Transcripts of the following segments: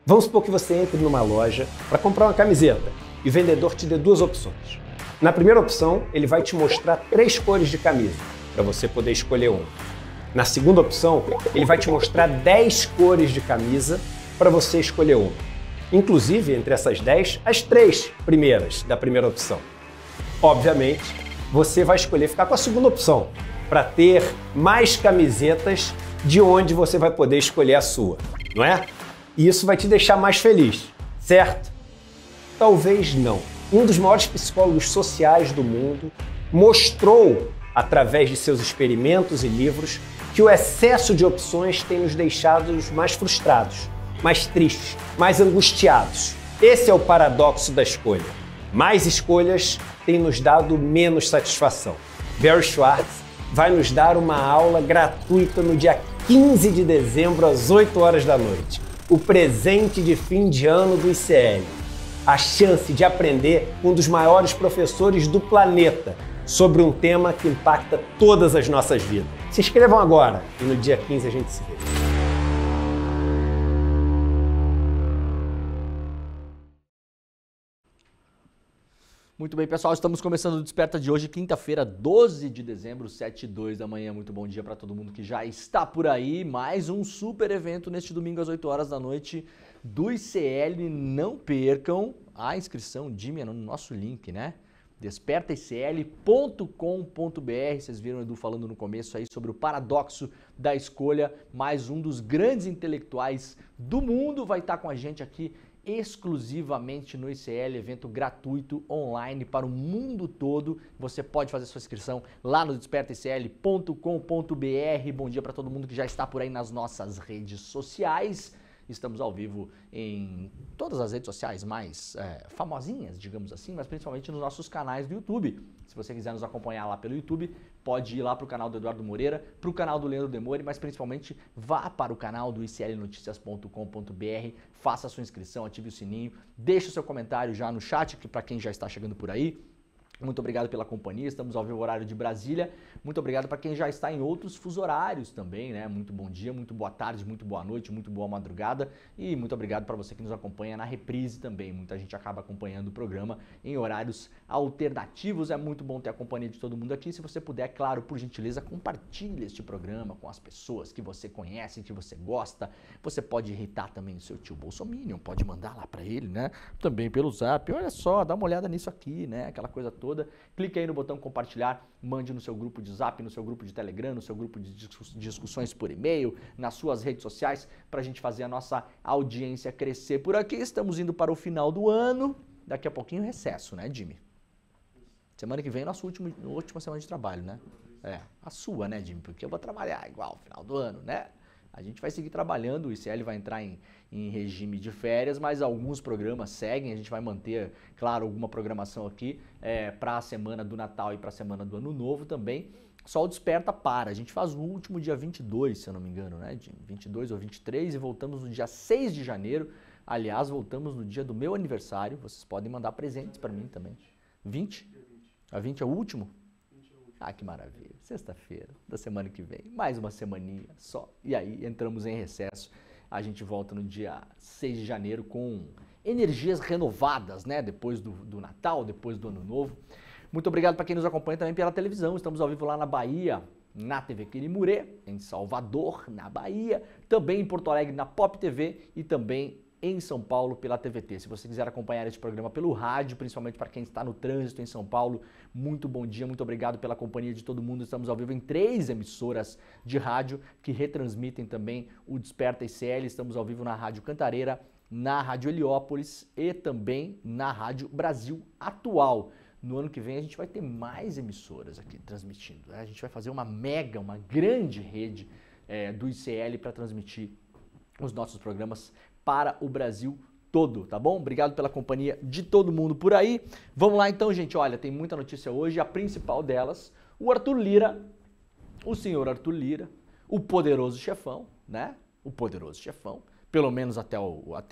Vamos supor que você entre numa loja para comprar uma camiseta e o vendedor te dê duas opções. Na primeira opção, ele vai te mostrar 3 cores de camisa, para você poder escolher uma. Na segunda opção, ele vai te mostrar 10 cores de camisa para você escolher uma. Inclusive, entre essas 10, as 3 primeiras da primeira opção. Obviamente, você vai escolher ficar com a segunda opção, para ter mais camisetas de onde você vai poder escolher a sua, não é? E isso vai te deixar mais feliz, certo? Talvez não. Um dos maiores psicólogos sociais do mundo mostrou, através de seus experimentos e livros, que o excesso de opções tem nos deixado mais frustrados, mais tristes, mais angustiados. Esse é o paradoxo da escolha. Mais escolhas têm nos dado menos satisfação. Barry Schwartz vai nos dar uma aula gratuita no dia 15 de dezembro, às 8 horas da noite. O presente de fim de ano do ICL. A chance de aprender com um dos maiores professores do planeta sobre um tema que impacta todas as nossas vidas. Se inscrevam agora e no dia 15 a gente se vê. Muito bem, pessoal, estamos começando o Desperta de hoje, quinta-feira, 12 de dezembro, 7h02 da manhã. Muito bom dia para todo mundo que já está por aí. Mais um super evento neste domingo às 8 horas da noite do ICL. Não percam a inscrição, Jimmy, no nosso link, né? despertaicl.com.br. Vocês viram o Edu falando no começo aí sobre o paradoxo da escolha. Mais um dos grandes intelectuais do mundo vai estar com a gente aqui exclusivamente no ICL, evento gratuito online para o mundo todo. Você pode fazer sua inscrição lá no despertaicl.com.br. Bom dia para todo mundo que já está por aí nas nossas redes sociais. Estamos ao vivo em todas as redes sociais mais famosinhas, digamos assim, mas principalmente nos nossos canais do YouTube. Se você quiser nos acompanhar lá pelo YouTube, pode ir lá para o canal do Eduardo Moreira, para o canal do Leandro Demore, mas principalmente vá para o canal do iclnoticias.com.br, faça a sua inscrição, ative o sininho, deixe o seu comentário já no chat, para quem já está chegando por aí. Muito obrigado pela companhia, estamos ao vivo horário de Brasília. Muito obrigado para quem já está em outros fuso horários também, né? Muito bom dia, muito boa tarde, muito boa noite, muito boa madrugada. E muito obrigado para você que nos acompanha na reprise também. Muita gente acaba acompanhando o programa em horários alternativos. É muito bom ter a companhia de todo mundo aqui. Se você puder, claro, por gentileza, compartilhe este programa com as pessoas que você conhece, que você gosta. Você pode irritar também o seu tio Bolsominion, pode mandar lá para ele, né? Também pelo Zap. Olha só, dá uma olhada nisso aqui, né? Aquela coisa toda. Clique aí no botão compartilhar, mande no seu grupo de Zap, no seu grupo de Telegram, no seu grupo de discussões por e-mail, nas suas redes sociais, para a gente fazer a nossa audiência crescer por aqui. Estamos indo para o final do ano, daqui a pouquinho recesso, né, Jimmy? Semana que vem é a nossa última semana de trabalho, né? A sua, né, Jimmy? Porque eu vou trabalhar igual no final do ano, né? A gente vai seguir trabalhando, o ICL vai entrar em regime de férias, mas alguns programas seguem, a gente vai manter, claro, alguma programação aqui para a semana do Natal e para a semana do Ano Novo também. Só o Desperta para, a gente faz o último dia 22, se eu não me engano, né, Jim? 22 ou 23 e voltamos no dia 6 de janeiro. Aliás, voltamos no dia do meu aniversário, vocês podem mandar presentes para mim também. 20? A 20 é o último? Ah, que maravilha. Sexta-feira da semana que vem. Mais uma semaninha só. E aí entramos em recesso. A gente volta no dia 6 de janeiro com energias renovadas, né? Depois do Natal, depois do Ano Novo. Muito obrigado para quem nos acompanha também pela televisão. Estamos ao vivo lá na Bahia, na TV Quirimurê, em Salvador, na Bahia. Também em Porto Alegre, na Pop TV e também em São Paulo pela TVT. Se você quiser acompanhar este programa pelo rádio, principalmente para quem está no trânsito em São Paulo, muito bom dia, muito obrigado pela companhia de todo mundo. Estamos ao vivo em 3 emissoras de rádio que retransmitem também o Desperta ICL. Estamos ao vivo na Rádio Cantareira, na Rádio Heliópolis e também na Rádio Brasil Atual. No ano que vem a gente vai ter mais emissoras aqui transmitindo. A gente vai fazer uma grande rede do ICL para transmitir os nossos programas para o Brasil todo, tá bom? Obrigado pela companhia de todo mundo por aí. Vamos lá então, gente. Olha, tem muita notícia hoje. A principal delas, o Arthur Lira, o senhor Arthur Lira, o poderoso chefão, né? O poderoso chefão, pelo menos até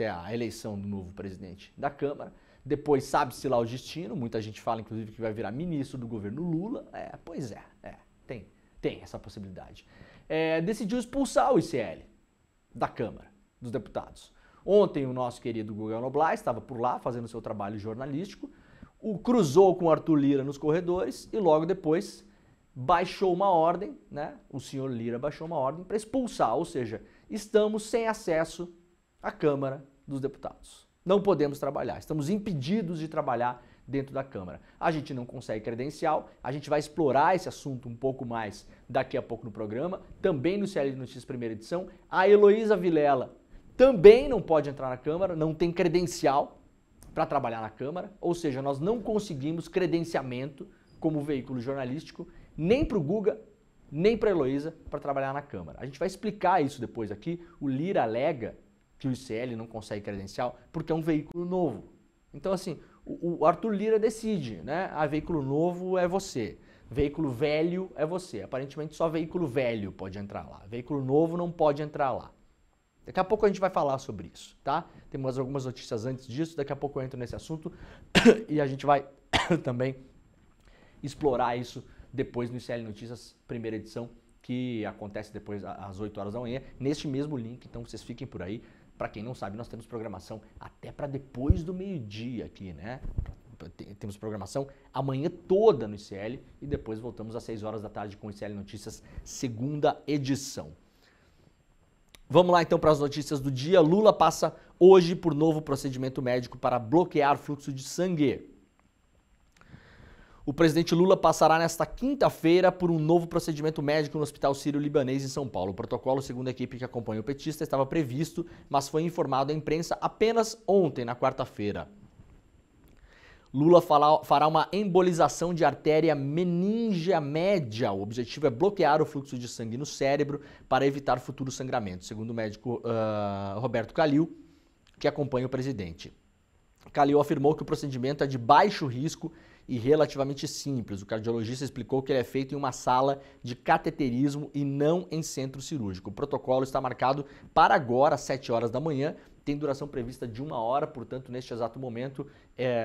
a eleição do novo presidente da Câmara. Depois sabe-se lá o destino. Muita gente fala, inclusive, que vai virar ministro do governo Lula. Pois é, tem essa possibilidade. Decidiu expulsar o ICL da Câmara dos Deputados. Ontem o nosso querido Guga Noblar estava por lá fazendo seu trabalho jornalístico, cruzou com o Arthur Lira nos corredores e logo depois baixou uma ordem, né? O senhor Lira baixou uma ordem para expulsar, ou seja, estamos sem acesso à Câmara dos Deputados. Não podemos trabalhar, estamos impedidos de trabalhar dentro da Câmara. A gente não consegue credencial, a gente vai explorar esse assunto um pouco mais daqui a pouco no programa, também no CL Notícias primeira edição. A Heloísa Vilela também não pode entrar na Câmara, não tem credencial para trabalhar na Câmara, ou seja, nós não conseguimos credenciamento como veículo jornalístico, nem para o Guga, nem para a Heloísa para trabalhar na Câmara. A gente vai explicar isso depois aqui. O Lira alega que o ICL não consegue credencial porque é um veículo novo. Então, assim, o Arthur Lira decide, né? Veículo novo é você, veículo velho é você. Aparentemente só veículo velho pode entrar lá, veículo novo não pode entrar lá. Daqui a pouco a gente vai falar sobre isso, tá? Temos algumas notícias antes disso, daqui a pouco eu entro nesse assunto e a gente vai também explorar isso depois no ICL Notícias, primeira edição, que acontece depois às 8 horas da manhã, neste mesmo link, então vocês fiquem por aí. Para quem não sabe, nós temos programação até para depois do meio-dia aqui, né? Temos programação amanhã toda no ICL e depois voltamos às 6 horas da tarde com o ICL Notícias, segunda edição. Vamos lá então para as notícias do dia. Lula passa hoje por novo procedimento médico para bloquear fluxo de sangue. O presidente Lula passará nesta quinta-feira por um novo procedimento médico no Hospital Sírio-Libanês em São Paulo. O protocolo, segundo a equipe que acompanha o petista, estava previsto, mas foi informado à imprensa apenas ontem, na quarta-feira. Lula fará uma embolização de artéria meningea média. O objetivo é bloquear o fluxo de sangue no cérebro para evitar futuro sangramento, segundo o médico Roberto Calil, que acompanha o presidente. Calil afirmou que o procedimento é de baixo risco e relativamente simples. O cardiologista explicou que ele é feito em uma sala de cateterismo e não em centro cirúrgico. O protocolo está marcado para agora, às 7 horas da manhã, tem duração prevista de 1 hora, portanto, neste exato momento,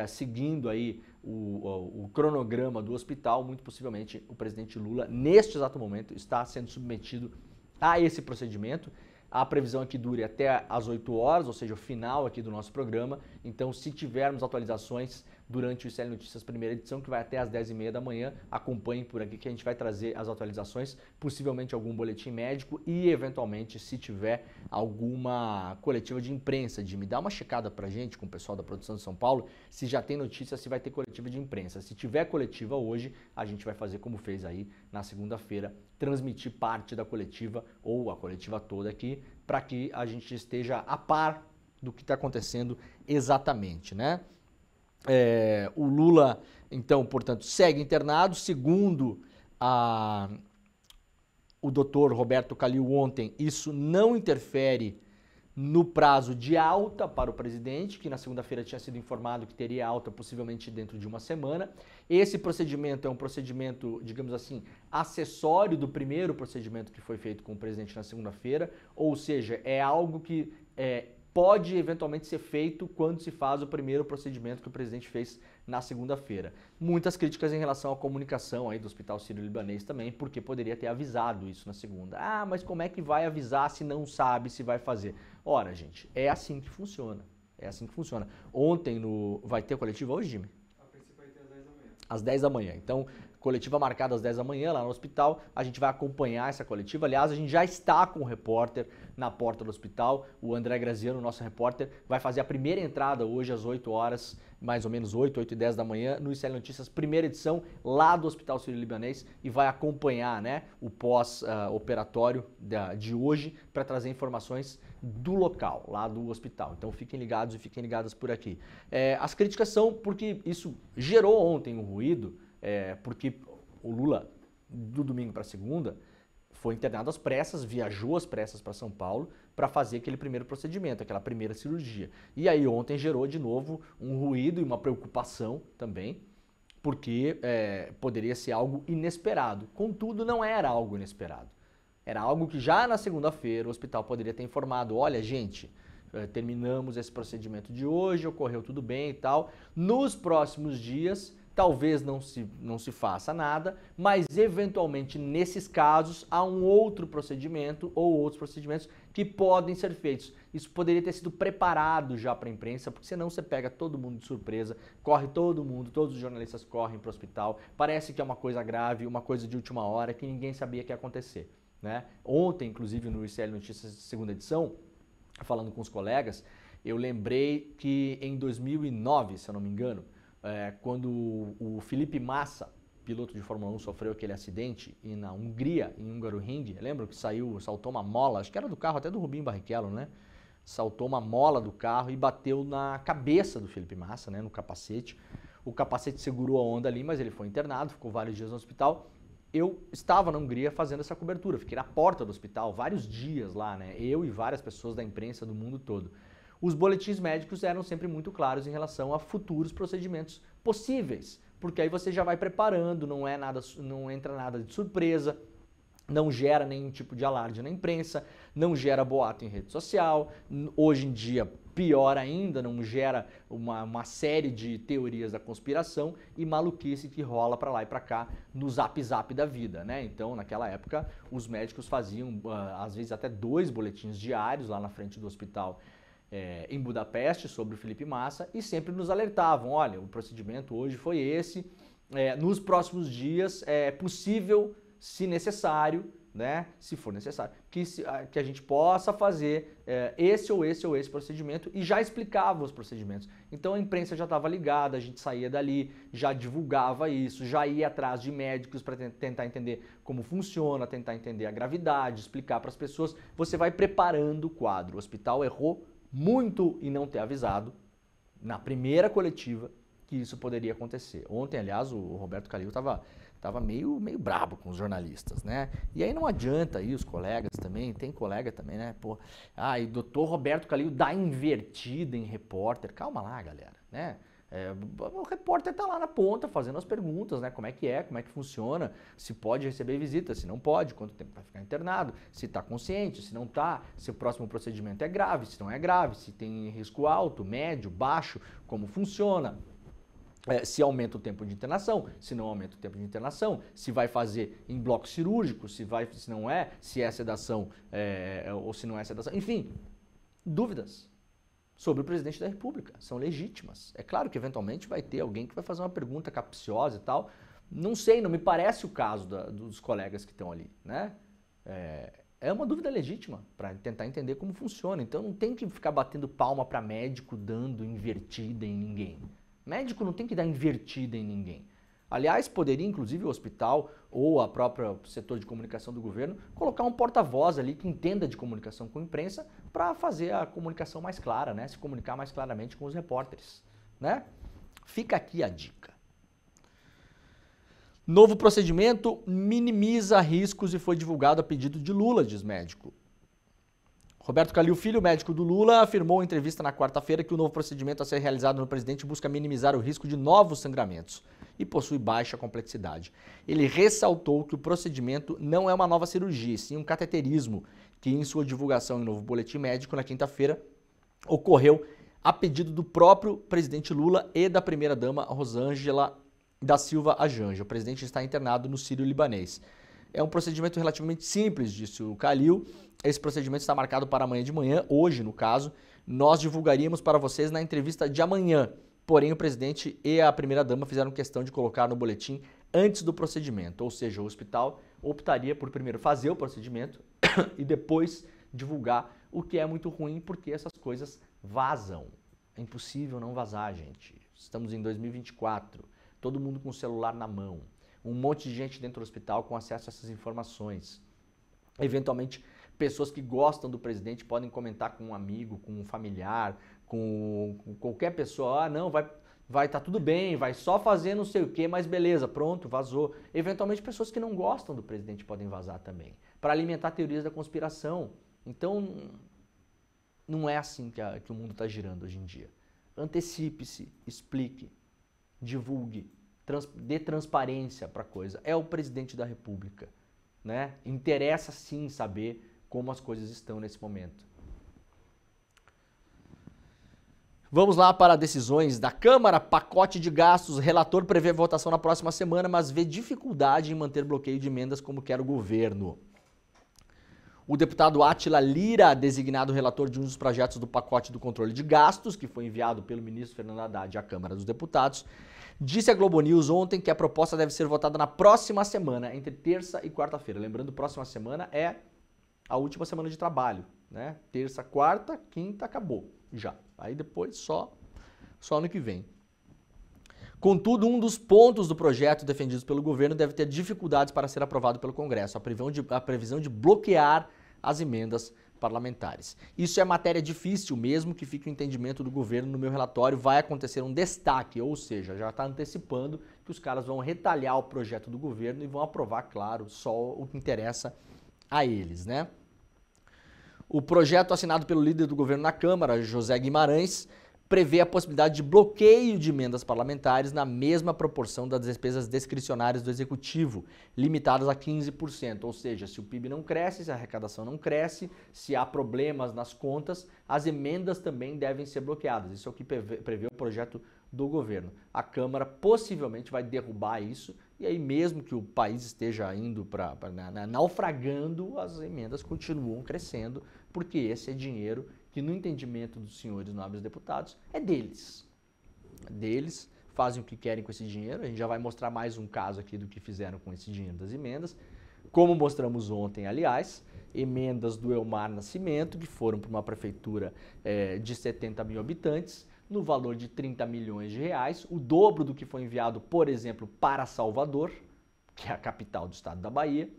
seguindo aí o cronograma do hospital, muito possivelmente o presidente Lula, neste exato momento, está sendo submetido a esse procedimento. A previsão é que dure até às 8 horas, ou seja, o final aqui do nosso programa. Então, se tivermos atualizações durante o ICL Notícias primeira edição, que vai até às 10h30 da manhã, acompanhem por aqui que a gente vai trazer as atualizações, possivelmente algum boletim médico e, eventualmente, se tiver alguma coletiva de imprensa. Me dá uma checada pra gente, com o pessoal da produção de São Paulo, se já tem notícia, se vai ter coletiva de imprensa. Se tiver coletiva hoje, a gente vai fazer como fez aí na segunda-feira, transmitir parte da coletiva ou a coletiva toda aqui, para que a gente esteja a par do que está acontecendo exatamente, né? O Lula, então, portanto, segue internado, segundo o doutor Roberto Calil ontem, isso não interfere no prazo de alta para o presidente, que na segunda-feira tinha sido informado que teria alta possivelmente dentro de uma semana. Esse procedimento é um procedimento, digamos assim, acessório do primeiro procedimento que foi feito com o presidente na segunda-feira, ou seja, é algo que pode eventualmente ser feito quando se faz o primeiro procedimento que o presidente fez na segunda-feira. Muitas críticas em relação à comunicação aí do Hospital Sírio-Libanês também, porque poderia ter avisado isso na segunda. Ah, mas como é que vai avisar se não sabe se vai fazer? Ora, gente, é assim que funciona. É assim que funciona. Ontem vai ter coletiva hoje, Jimmy? A princípio vai ter às 10 da manhã. Às 10 da manhã. Então, coletiva marcada às 10 da manhã lá no hospital. A gente vai acompanhar essa coletiva. Aliás, a gente já está com o repórter na porta do hospital. O André Graziano, nosso repórter, vai fazer a primeira entrada hoje às 8 horas, mais ou menos 8h10 da manhã, no ICL Notícias, primeira edição, lá do Hospital Sírio-Libanês, e vai acompanhar, né, o pós-operatório de hoje para trazer informações do local, lá do hospital. Então fiquem ligados e fiquem ligadas por aqui. As críticas são porque isso gerou ontem um ruído, porque o Lula, do domingo para segunda, foi internado às pressas, viajou às pressas para São Paulo para fazer aquele primeiro procedimento, aquela primeira cirurgia. E aí ontem gerou de novo um ruído e uma preocupação também, porque poderia ser algo inesperado. Contudo, não era algo inesperado. Era algo que já na segunda-feira o hospital poderia ter informado, olha gente, terminamos esse procedimento de hoje, ocorreu tudo bem e tal. Nos próximos dias, talvez não se faça nada, mas eventualmente nesses casos há um outro procedimento ou outros procedimentos que podem ser feitos. Isso poderia ter sido preparado já para a imprensa, porque senão você pega todo mundo de surpresa, corre todo mundo, todos os jornalistas correm para o hospital, parece que é uma coisa grave, uma coisa de última hora que ninguém sabia que ia acontecer, né? Ontem, inclusive, no ICL Notícias segunda edição, falando com os colegas, eu lembrei que em 2009, se eu não me engano, quando o Felipe Massa, piloto de Fórmula 1, sofreu aquele acidente e na Hungria, em Hungaroring, lembra que saltou uma mola, acho que era do carro até do Rubinho Barrichello, né? Saltou uma mola do carro e bateu na cabeça do Felipe Massa, né, no capacete. O capacete segurou a onda ali, mas ele foi internado, ficou vários dias no hospital. Eu estava na Hungria fazendo essa cobertura, fiquei na porta do hospital vários dias lá, né? Eu e várias pessoas da imprensa do mundo todo. Os boletins médicos eram sempre muito claros em relação a futuros procedimentos possíveis, porque aí você já vai preparando, não entra nada de surpresa, não gera nenhum tipo de alarde na imprensa, não gera boato em rede social, hoje em dia, pior ainda, não gera uma série de teorias da conspiração e maluquice que rola para lá e para cá no zap da vida, né? Então, naquela época, os médicos faziam, às vezes, até 2 boletins diários lá na frente do hospital em Budapeste sobre o Felipe Massa e sempre nos alertavam, olha, o procedimento hoje foi esse, nos próximos dias é possível, se necessário, né, se for necessário, que a gente possa fazer esse ou esse procedimento e já explicava os procedimentos. Então a imprensa já estava ligada, a gente saía dali, já divulgava isso, já ia atrás de médicos para tentar entender como funciona, tentar entender a gravidade, explicar para as pessoas. Você vai preparando o quadro. O hospital errou muito em não ter avisado na primeira coletiva que isso poderia acontecer. Ontem, aliás, o Roberto Calil estava meio brabo com os jornalistas, né? E aí não adianta aí os colegas também, tem colega também, né? Pô, e doutor Roberto Calil dá invertida em repórter. Calma lá, galera, né? O repórter tá lá na ponta fazendo as perguntas, né? Como é que funciona, se pode receber visita, se não pode, quanto tempo vai ficar internado, se tá consciente, se não tá, se o próximo procedimento é grave, se não é grave, se tem risco alto, médio, baixo, como funciona. Se aumenta o tempo de internação, se não aumenta o tempo de internação, se vai fazer em bloco cirúrgico, se não é, se é sedação ou se não é sedação, enfim, dúvidas sobre o presidente da República, são legítimas. É claro que eventualmente vai ter alguém que vai fazer uma pergunta capciosa e tal, não sei, não me parece o caso dos colegas que estão ali, né? É uma dúvida legítima para tentar entender como funciona, então não tem que ficar batendo palma para médico dando invertida em ninguém. Médico não tem que dar invertida em ninguém. Aliás, poderia inclusive o hospital ou a própria setor de comunicação do governo colocar um porta-voz ali que entenda de comunicação com a imprensa para fazer a comunicação mais clara, né? Se comunicar mais claramente com os repórteres, né? Fica aqui a dica. Novo procedimento minimiza riscos e foi divulgado a pedido de Lula, diz médico. Roberto Calil Filho, médico do Lula, afirmou em entrevista na quarta-feira que o novo procedimento a ser realizado no presidente busca minimizar o risco de novos sangramentos e possui baixa complexidade. Ele ressaltou que o procedimento não é uma nova cirurgia, sim um cateterismo, que em sua divulgação em novo boletim médico na quinta-feira ocorreu a pedido do próprio presidente Lula e da primeira-dama Rosângela da Silva Ajanja. O presidente está internado no Sírio-Libanês. É um procedimento relativamente simples, disse o Calil. Esse procedimento está marcado para amanhã de manhã, hoje no caso. Nós divulgaríamos para vocês na entrevista de amanhã. Porém, o presidente e a primeira-dama fizeram questão de colocar no boletim antes do procedimento. Ou seja, o hospital optaria por primeiro fazer o procedimento e depois divulgar, o que é muito ruim porque essas coisas vazam. É impossível não vazar, gente. Estamos em 2024, todo mundo com o celular na mão. Um monte de gente dentro do hospital com acesso a essas informações. Eventualmente, pessoas que gostam do presidente podem comentar com um amigo, com um familiar, com qualquer pessoa. Não, vai tá tudo bem, vai só fazer não sei o que, mas beleza, pronto, vazou. Eventualmente, pessoas que não gostam do presidente podem vazar também, para alimentar teorias da conspiração. Então, não é assim que o mundo está girando hoje em dia. Antecipe-se, explique, divulgue. Dê transparência para a coisa. É o presidente da República, né? Interessa sim saber como as coisas estão nesse momento. Vamos lá para decisões da Câmara. Pacote de gastos. Relator prevê votação na próxima semana, mas vê dificuldade em manter bloqueio de emendas como quer o governo. O deputado Átila Lira, designado relator de um dos projetos do pacote do controle de gastos, que foi enviado pelo ministro Fernando Haddad à Câmara dos Deputados, disse à Globo News ontem que a proposta deve ser votada na próxima semana, entre terça e quarta-feira. Lembrando, próxima semana é a última semana de trabalho, né? Terça, quarta, quinta, acabou já. Aí depois só ano que vem. Contudo, um dos pontos do projeto defendidos pelo governo deve ter dificuldades para ser aprovado pelo Congresso, a previsão de bloquear as emendas parlamentares. Isso é matéria difícil, mesmo que fique o entendimento do governo no meu relatório, vai acontecer um destaque, ou seja, já está antecipando que os caras vão retalhar o projeto do governo e vão aprovar, claro, só o que interessa a eles, né? O projeto assinado pelo líder do governo na Câmara, José Guimarães, prevê a possibilidade de bloqueio de emendas parlamentares na mesma proporção das despesas discricionárias do Executivo, limitadas a 15%. Ou seja, se o PIB não cresce, se a arrecadação não cresce, se há problemas nas contas, as emendas também devem ser bloqueadas. Isso é o que prevê o projeto do governo. A Câmara possivelmente vai derrubar isso, e aí mesmo que o país esteja indo naufragando, as emendas continuam crescendo, porque esse é dinheiro que, no entendimento dos senhores nobres deputados, é deles. É deles, fazem o que querem com esse dinheiro. A gente já vai mostrar mais um caso aqui do que fizeram com esse dinheiro das emendas. Como mostramos ontem, aliás, emendas do Elmar Nascimento, que foram para uma prefeitura de 70 mil habitantes, no valor de 30 milhões de reais, o dobro do que foi enviado, por exemplo, para Salvador, que é a capital do estado da Bahia.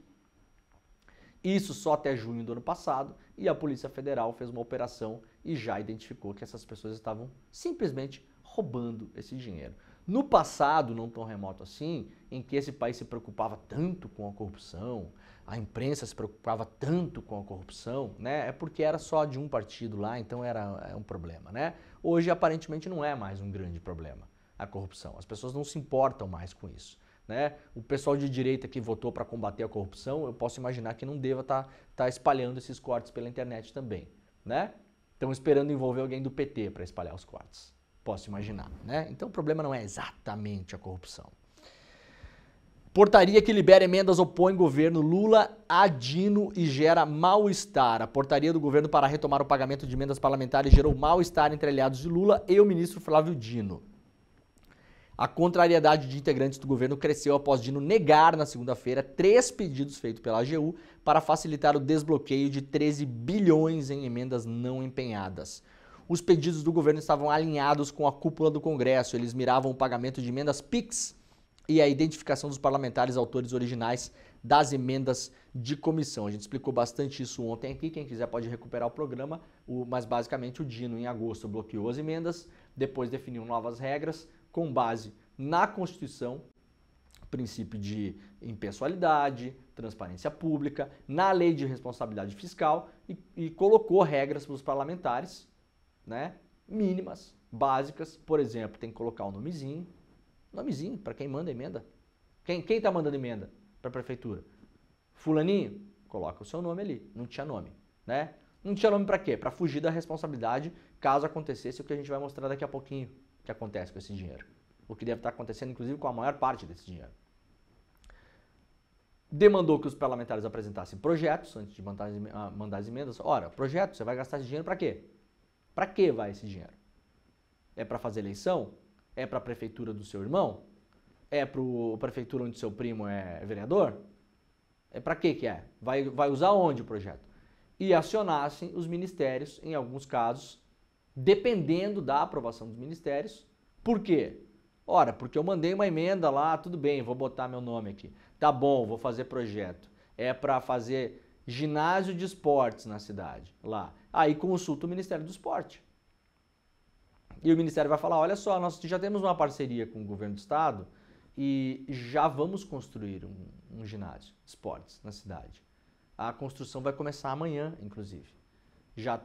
Isso só até junho do ano passado, e a Polícia Federal fez uma operação e já identificou que essas pessoas estavam simplesmente roubando esse dinheiro. No passado, não tão remoto assim, em que esse país se preocupava tanto com a corrupção, a imprensa se preocupava tanto com a corrupção, né? É porque era só de um partido lá, então era um problema, né? Hoje, aparentemente, não é mais um grande problema a corrupção. As pessoas não se importam mais com isso, né? O pessoal de direita que votou para combater a corrupção, eu posso imaginar que não deva tá espalhando esses cortes pela internet também, né? Estão esperando envolver alguém do PT para espalhar os cortes. Posso imaginar, né? Então o problema não é exatamente a corrupção. Portaria que libera emendas opõe governo Lula a Dino e gera mal-estar. A portaria do governo para retomar o pagamento de emendas parlamentares gerou mal-estar entre aliados de Lula e o ministro Flávio Dino. A contrariedade de integrantes do governo cresceu após Dino negar na segunda-feira 3 pedidos feitos pela AGU para facilitar o desbloqueio de 13 bilhões em emendas não empenhadas. Os pedidos do governo estavam alinhados com a cúpula do Congresso. Eles miravam o pagamento de emendas PIX e a identificação dos parlamentares autores originais das emendas de comissão. A gente explicou bastante isso ontem aqui, quem quiser pode recuperar o programa, mas basicamente o Dino, em agosto, bloqueou as emendas, depois definiu novas regras com base na Constituição, princípio de impessoalidade, transparência pública, na lei de responsabilidade fiscal e colocou regras para os parlamentares, né, mínimas, básicas. Por exemplo, tem que colocar o nomezinho para quem manda emenda. Quem está mandando emenda para a prefeitura? Fulaninho, coloca o seu nome ali. Não tinha nome, né? Não tinha nome para quê? Para fugir da responsabilidade caso acontecesse o que a gente vai mostrar daqui a pouquinho que acontece com esse dinheiro. O que deve estar acontecendo, inclusive, com a maior parte desse dinheiro. Demandou que os parlamentares apresentassem projetos antes de mandar as emendas. Ora, projeto, você vai gastar esse dinheiro para quê? Para que vai esse dinheiro? É para fazer eleição? É para a prefeitura do seu irmão? É para a prefeitura onde seu primo é vereador? É para que é? Vai usar onde o projeto? E acionassem os ministérios, em alguns casos, dependendo da aprovação dos ministérios. Por quê? Ora, porque eu mandei uma emenda lá, tudo bem, vou botar meu nome aqui. Tá bom, vou fazer projeto. É para fazer ginásio de esportes na cidade, lá. Aí consulta o Ministério do Esporte. E o Ministério vai falar, olha só, nós já temos uma parceria com o governo do estado e já vamos construir um ginásio de esportes na cidade. A construção vai começar amanhã, inclusive. Já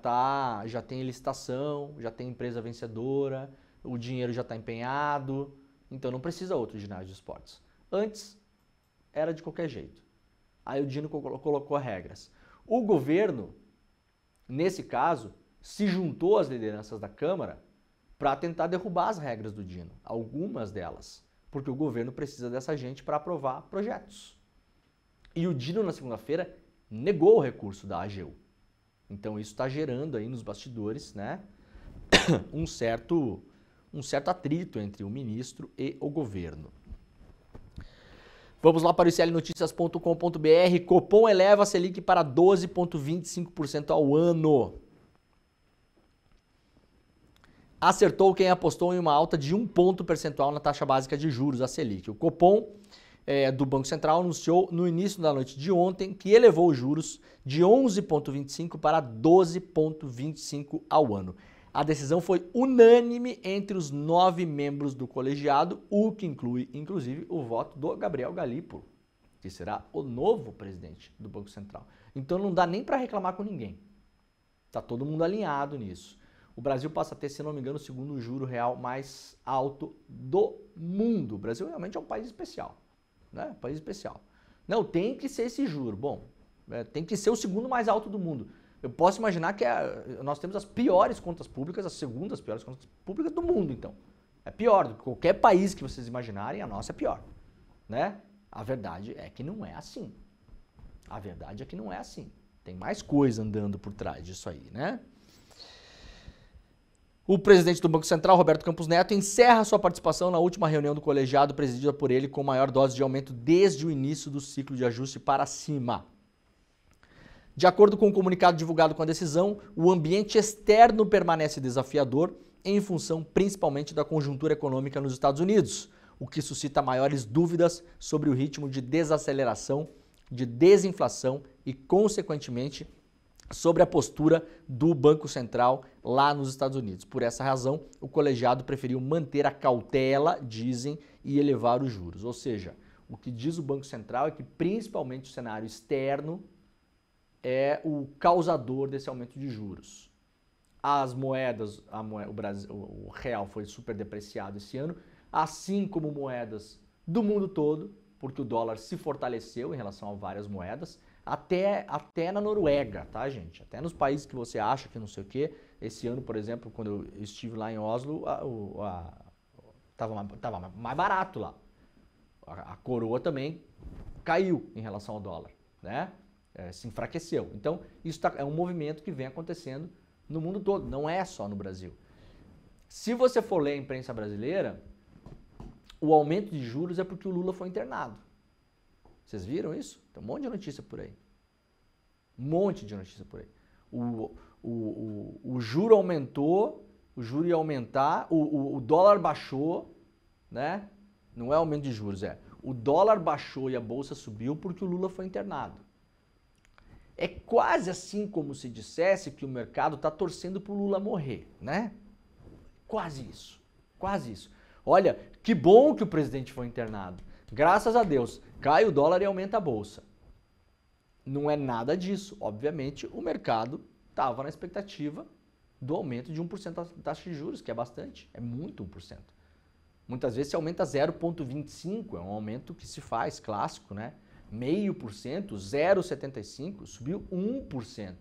tem licitação, já tem empresa vencedora, o dinheiro já está empenhado, então não precisa outro ginásio de esportes. Antes, era de qualquer jeito. Aí o Dino colocou regras. O governo, nesse caso, se juntou às lideranças da Câmara para tentar derrubar as regras do Dino, algumas delas, porque o governo precisa dessa gente para aprovar projetos. E o Dino, na segunda-feira, negou o recurso da AGU. Então isso está gerando aí nos bastidores, né, um certo atrito entre o ministro e o governo. Vamos lá para o iclnoticias.com.br. Copom eleva a Selic para 12,25% ao ano. Acertou quem apostou em uma alta de 1 ponto percentual na taxa básica de juros, a Selic. O Copom do Banco Central anunciou no início da noite de ontem que elevou os juros de 11,25% para 12,25% ao ano. A decisão foi unânime entre os 9 membros do colegiado, o que inclui, inclusive, o voto do Gabriel Galípolo, que será o novo presidente do Banco Central. Então não dá nem para reclamar com ninguém. Está todo mundo alinhado nisso. O Brasil passa a ter, se não me engano, o segundo juro real mais alto do mundo. O Brasil realmente é um país especial, né? País especial. Não, tem que ser esse juro. Bom, tem que ser o segundo mais alto do mundo. Eu posso imaginar que nós temos as piores contas públicas, as segundas piores contas públicas do mundo, então. É pior do que qualquer país que vocês imaginarem, a nossa é pior, né? A verdade é que não é assim. A verdade é que não é assim. Tem mais coisa andando por trás disso aí, né? O presidente do Banco Central, Roberto Campos Neto, encerra sua participação na última reunião do colegiado presidida por ele com maior dose de aumento desde o início do ciclo de ajuste para cima. De acordo com o comunicado divulgado com a decisão, o ambiente externo permanece desafiador em função principalmente da conjuntura econômica nos Estados Unidos, o que suscita maiores dúvidas sobre o ritmo de desaceleração, de desinflação e, consequentemente, sobre a postura do Banco Central lá nos Estados Unidos. Por essa razão, o colegiado preferiu manter a cautela, dizem, e elevar os juros. Ou seja, o que diz o Banco Central é que principalmente o cenário externo é o causador desse aumento de juros. As moedas, o real foi super depreciado esse ano, assim como moedas do mundo todo, porque o dólar se fortaleceu em relação a várias moedas, até na Noruega, tá, gente? Até nos países que você acha que não sei o quê. Esse ano, por exemplo, quando eu estive lá em Oslo, tava mais barato lá. A coroa também caiu em relação ao dólar, né? Se enfraqueceu. Então, isso é um movimento que vem acontecendo no mundo todo, não é só no Brasil. Se você for ler a imprensa brasileira, o aumento de juros é porque o Lula foi internado. Vocês viram isso? Tem um monte de notícia por aí. Um monte de notícia por aí. O juro aumentou, o juro ia aumentar, o dólar baixou, né? Não é aumento de juros, o dólar baixou e a bolsa subiu porque o Lula foi internado. É quase assim como se dissesse que o mercado está torcendo para o Lula morrer, né? Quase isso, quase isso. Olha, que bom que o presidente foi internado. Graças a Deus, cai o dólar e aumenta a bolsa. Não é nada disso. Obviamente, o mercado estava na expectativa do aumento de 1% da taxa de juros, que é bastante, é muito 1%. Muitas vezes se aumenta 0,25%, é um aumento que se faz, clássico, né? 0,5%, 0,75%, subiu 1%.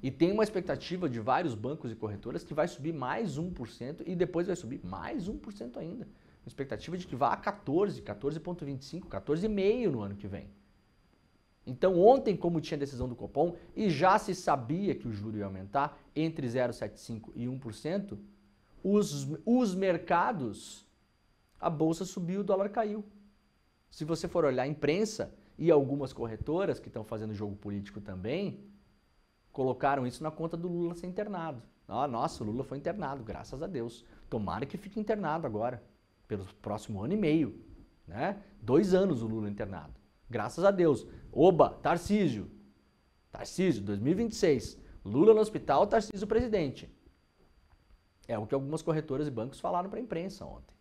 E tem uma expectativa de vários bancos e corretoras que vai subir mais 1% e depois vai subir mais 1% ainda. Uma expectativa de que vá a 14%, 14,25%, 14,5% no ano que vem. Então ontem, como tinha decisão do Copom e já se sabia que o juro ia aumentar entre 0,75% e 1%, os mercados, a bolsa subiu, o dólar caiu. Se você for olhar a imprensa e algumas corretoras que estão fazendo jogo político também, colocaram isso na conta do Lula ser internado. Ah, nossa, o Lula foi internado, graças a Deus. Tomara que fique internado agora, pelo próximo ano e meio, né? 2 anos o Lula internado, graças a Deus. Oba, Tarcísio, 2026, Lula no hospital, Tarcísio presidente. É o que algumas corretoras e bancos falaram para a imprensa ontem.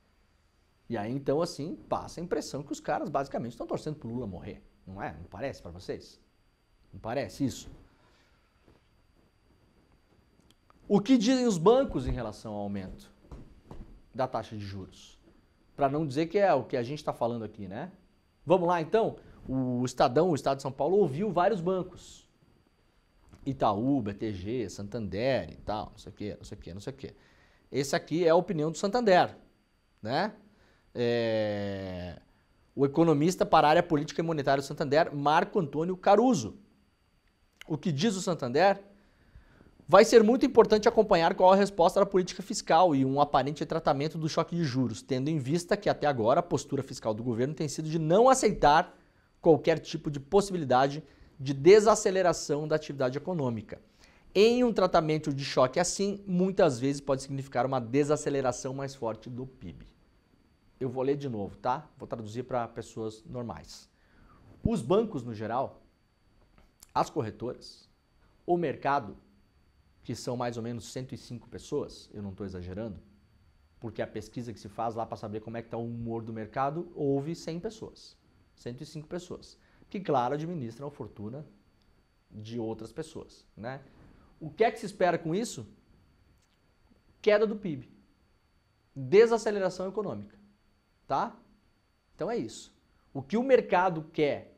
E aí, então, assim, passa a impressão que os caras basicamente estão torcendo pro Lula morrer. Não é? Não parece para vocês? Não parece isso? O que dizem os bancos em relação ao aumento da taxa de juros? Para não dizer que é o que a gente está falando aqui, né? Vamos lá, então? O Estado de São Paulo ouviu vários bancos. Itaú, BTG, Santander e tal, não sei o quê. Esse aqui é a opinião do Santander, né? O economista para a área política e monetária do Santander, Marco Antônio Caruso. O que diz o Santander? Vai ser muito importante acompanhar qual a resposta da política fiscal e um aparente tratamento do choque de juros, tendo em vista que até agora a postura fiscal do governo tem sido de não aceitar qualquer tipo de possibilidade de desaceleração da atividade econômica. Em um tratamento de choque assim, muitas vezes pode significar uma desaceleração mais forte do PIB. Eu vou ler de novo, tá? Vou traduzir para pessoas normais. Os bancos, no geral, as corretoras, o mercado, que são mais ou menos 105 pessoas, eu não estou exagerando, porque a pesquisa que se faz lá para saber como é que está o humor do mercado, houve 100 pessoas, 105 pessoas, que, claro, administram a fortuna de outras pessoas, né? O que é que se espera com isso? Queda do PIB, desaceleração econômica, tá? Então é isso. O que o mercado quer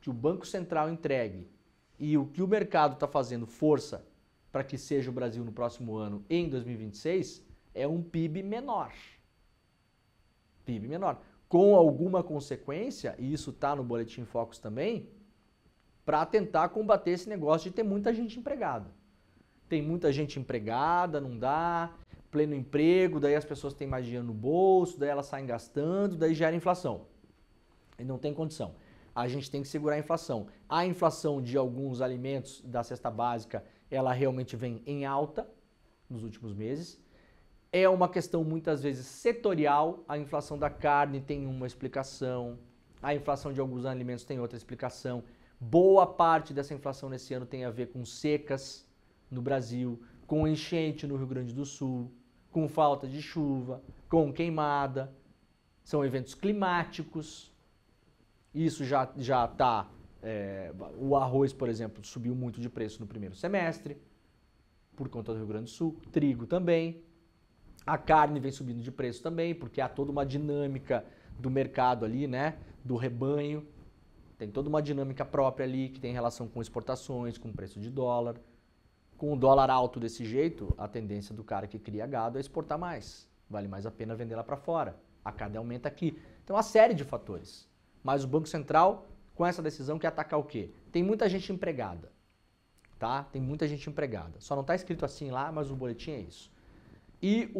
que o Banco Central entregue e o que o mercado está fazendo força para que seja o Brasil no próximo ano, em 2026, é um PIB menor. PIB menor. Com alguma consequência, e isso está no Boletim Focus também, para tentar combater esse negócio de ter muita gente empregada. Tem muita gente empregada, não dá, pleno emprego, daí as pessoas têm mais dinheiro no bolso, daí elas saem gastando, daí gera inflação. E não tem condição. A gente tem que segurar a inflação. A inflação de alguns alimentos da cesta básica, ela realmente vem em alta nos últimos meses. É uma questão muitas vezes setorial. A inflação da carne tem uma explicação, a inflação de alguns alimentos tem outra explicação. Boa parte dessa inflação nesse ano tem a ver com secas no Brasil, com enchente no Rio Grande do Sul, com falta de chuva, com queimada. São eventos climáticos. Isso já está... o arroz, por exemplo, subiu muito de preço no primeiro semestre, por conta do Rio Grande do Sul. Trigo também. A carne vem subindo de preço também, porque há toda uma dinâmica do mercado ali, né? Do rebanho. Tem toda uma dinâmica própria ali, que tem relação com exportações, com preço de dólar. Com o dólar alto desse jeito, a tendência do cara que cria gado é exportar mais. Vale mais a pena vender lá para fora. A carne aumenta aqui. Então, uma série de fatores. Mas o Banco Central, com essa decisão, quer atacar o quê? Tem muita gente empregada, tá? Tem muita gente empregada. Só não está escrito assim lá, mas o boletim é isso. E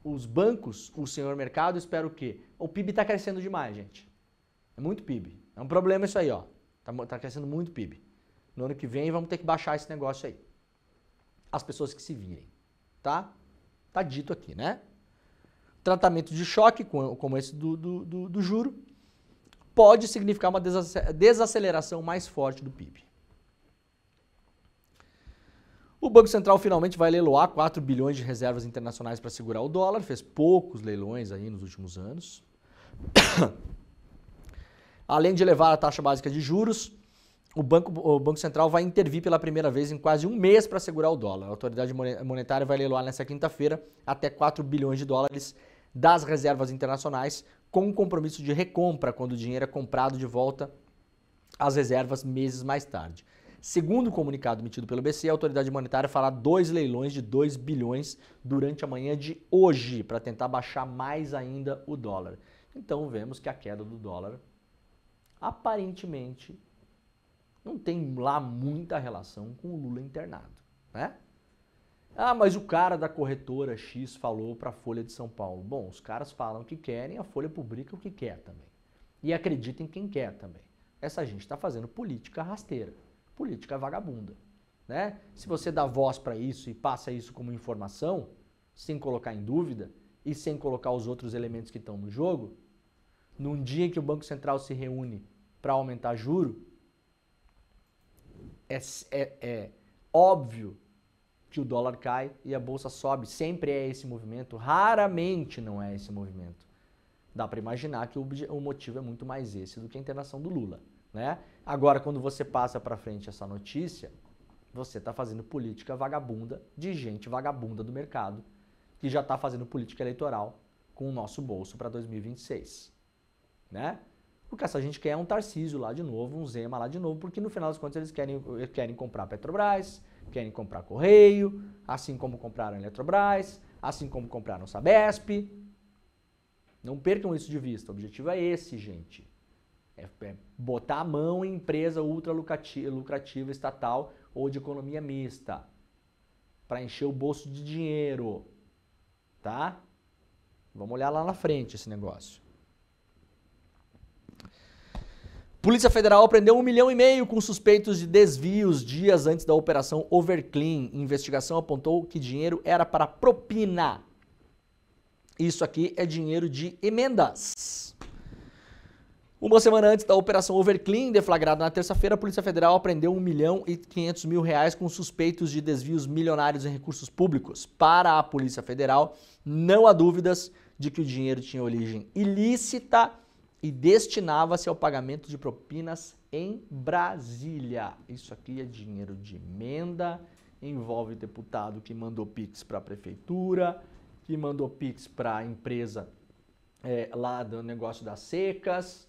os bancos, o senhor mercado, espera o quê? O PIB está crescendo demais, gente. É muito PIB. É um problema isso aí, ó. Tá crescendo muito PIB. No ano que vem vamos ter que baixar esse negócio aí. As pessoas que se virem, tá? Tá dito aqui, né? Tratamento de choque, como esse do juro, pode significar uma desaceleração mais forte do PIB. O Banco Central finalmente vai leiloar 4 bilhões de reservas internacionais para segurar o dólar. Fez poucos leilões aí nos últimos anos. Além de elevar a taxa básica de juros, o Banco Central vai intervir pela primeira vez em quase um mês para segurar o dólar. A autoridade monetária vai leiloar nessa quinta-feira até 4 bilhões de dólares das reservas internacionais, com um compromisso de recompra quando o dinheiro é comprado de volta às reservas meses mais tarde. Segundo o comunicado emitido pelo BC, a autoridade monetária fará 2 leilões de 2 bilhões durante a manhã de hoje, para tentar baixar mais ainda o dólar. Então vemos que a queda do dólar, aparentemente, não tem lá muita relação com o Lula internado, né? Ah, mas o cara da corretora X falou para a Folha de São Paulo. Bom, os caras falam o que querem, a Folha publica o que quer também. E acredita em quem quer também. Essa gente está fazendo política rasteira, política vagabunda, né? Se você dá voz para isso e passa isso como informação, sem colocar em dúvida e sem colocar os outros elementos que estão no jogo, num dia em que o Banco Central se reúne para aumentar juro, é óbvio que o dólar cai e a bolsa sobe. Sempre é esse movimento, raramente não é esse movimento. Dá para imaginar que o motivo é muito mais esse do que a internação do Lula, né? Agora, quando você passa para frente essa notícia, você está fazendo política vagabunda de gente vagabunda do mercado que já está fazendo política eleitoral com o nosso bolso para 2026, né? Porque essa gente quer um Tarcísio lá de novo, um Zema lá de novo, porque no final das contas eles querem comprar Petrobras, querem comprar Correio, assim como compraram a Eletrobras, assim como compraram Sabesp. Não percam isso de vista, o objetivo é esse, gente. É botar a mão em empresa ultra lucrativa estatal ou de economia mista, para encher o bolso de dinheiro, tá? Vamos olhar lá na frente esse negócio. Polícia Federal prendeu 1,5 milhão com suspeitos de desvios dias antes da operação Overclean. Investigação apontou que dinheiro era para propina. Isso aqui é dinheiro de emendas. Uma semana antes da operação Overclean, deflagrada na terça-feira, a Polícia Federal apreendeu 1,5 milhão com suspeitos de desvios milionários em recursos públicos. Para a Polícia Federal, não há dúvidas de que o dinheiro tinha origem ilícita e destinava-se ao pagamento de propinas em Brasília. Isso aqui é dinheiro de emenda, envolve deputado que mandou Pix para a prefeitura, que mandou Pix para a empresa lá do negócio das secas.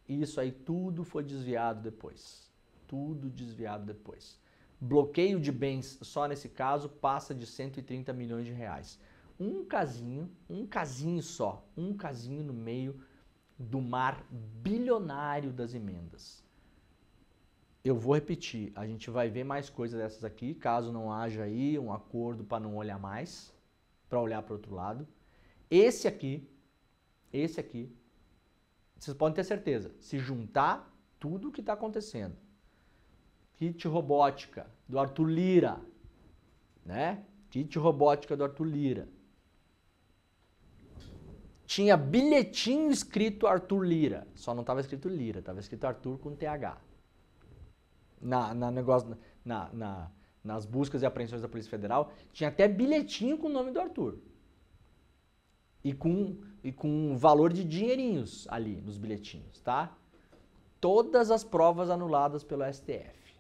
Isso aí tudo foi desviado depois. Tudo desviado depois. Bloqueio de bens, só nesse caso, passa de 130 milhões de reais. Um casinho só, um casinho no meio do mar bilionário das emendas. Eu vou repetir, a gente vai ver mais coisas dessas aqui, caso não haja aí um acordo para não olhar mais, para olhar para o outro lado. Esse aqui, vocês podem ter certeza, se juntar tudo o que está acontecendo, kit robótica do Arthur Lira, né? Kit robótica do Arthur Lira. Tinha bilhetinho escrito Arthur Lira, só não estava escrito Lira, estava escrito Arthur com TH. Nas buscas e apreensões da Polícia Federal, tinha até bilhetinho com o nome do Arthur. E com valor de dinheirinhos ali nos bilhetinhos, tá? Todas as provas anuladas pelo STF.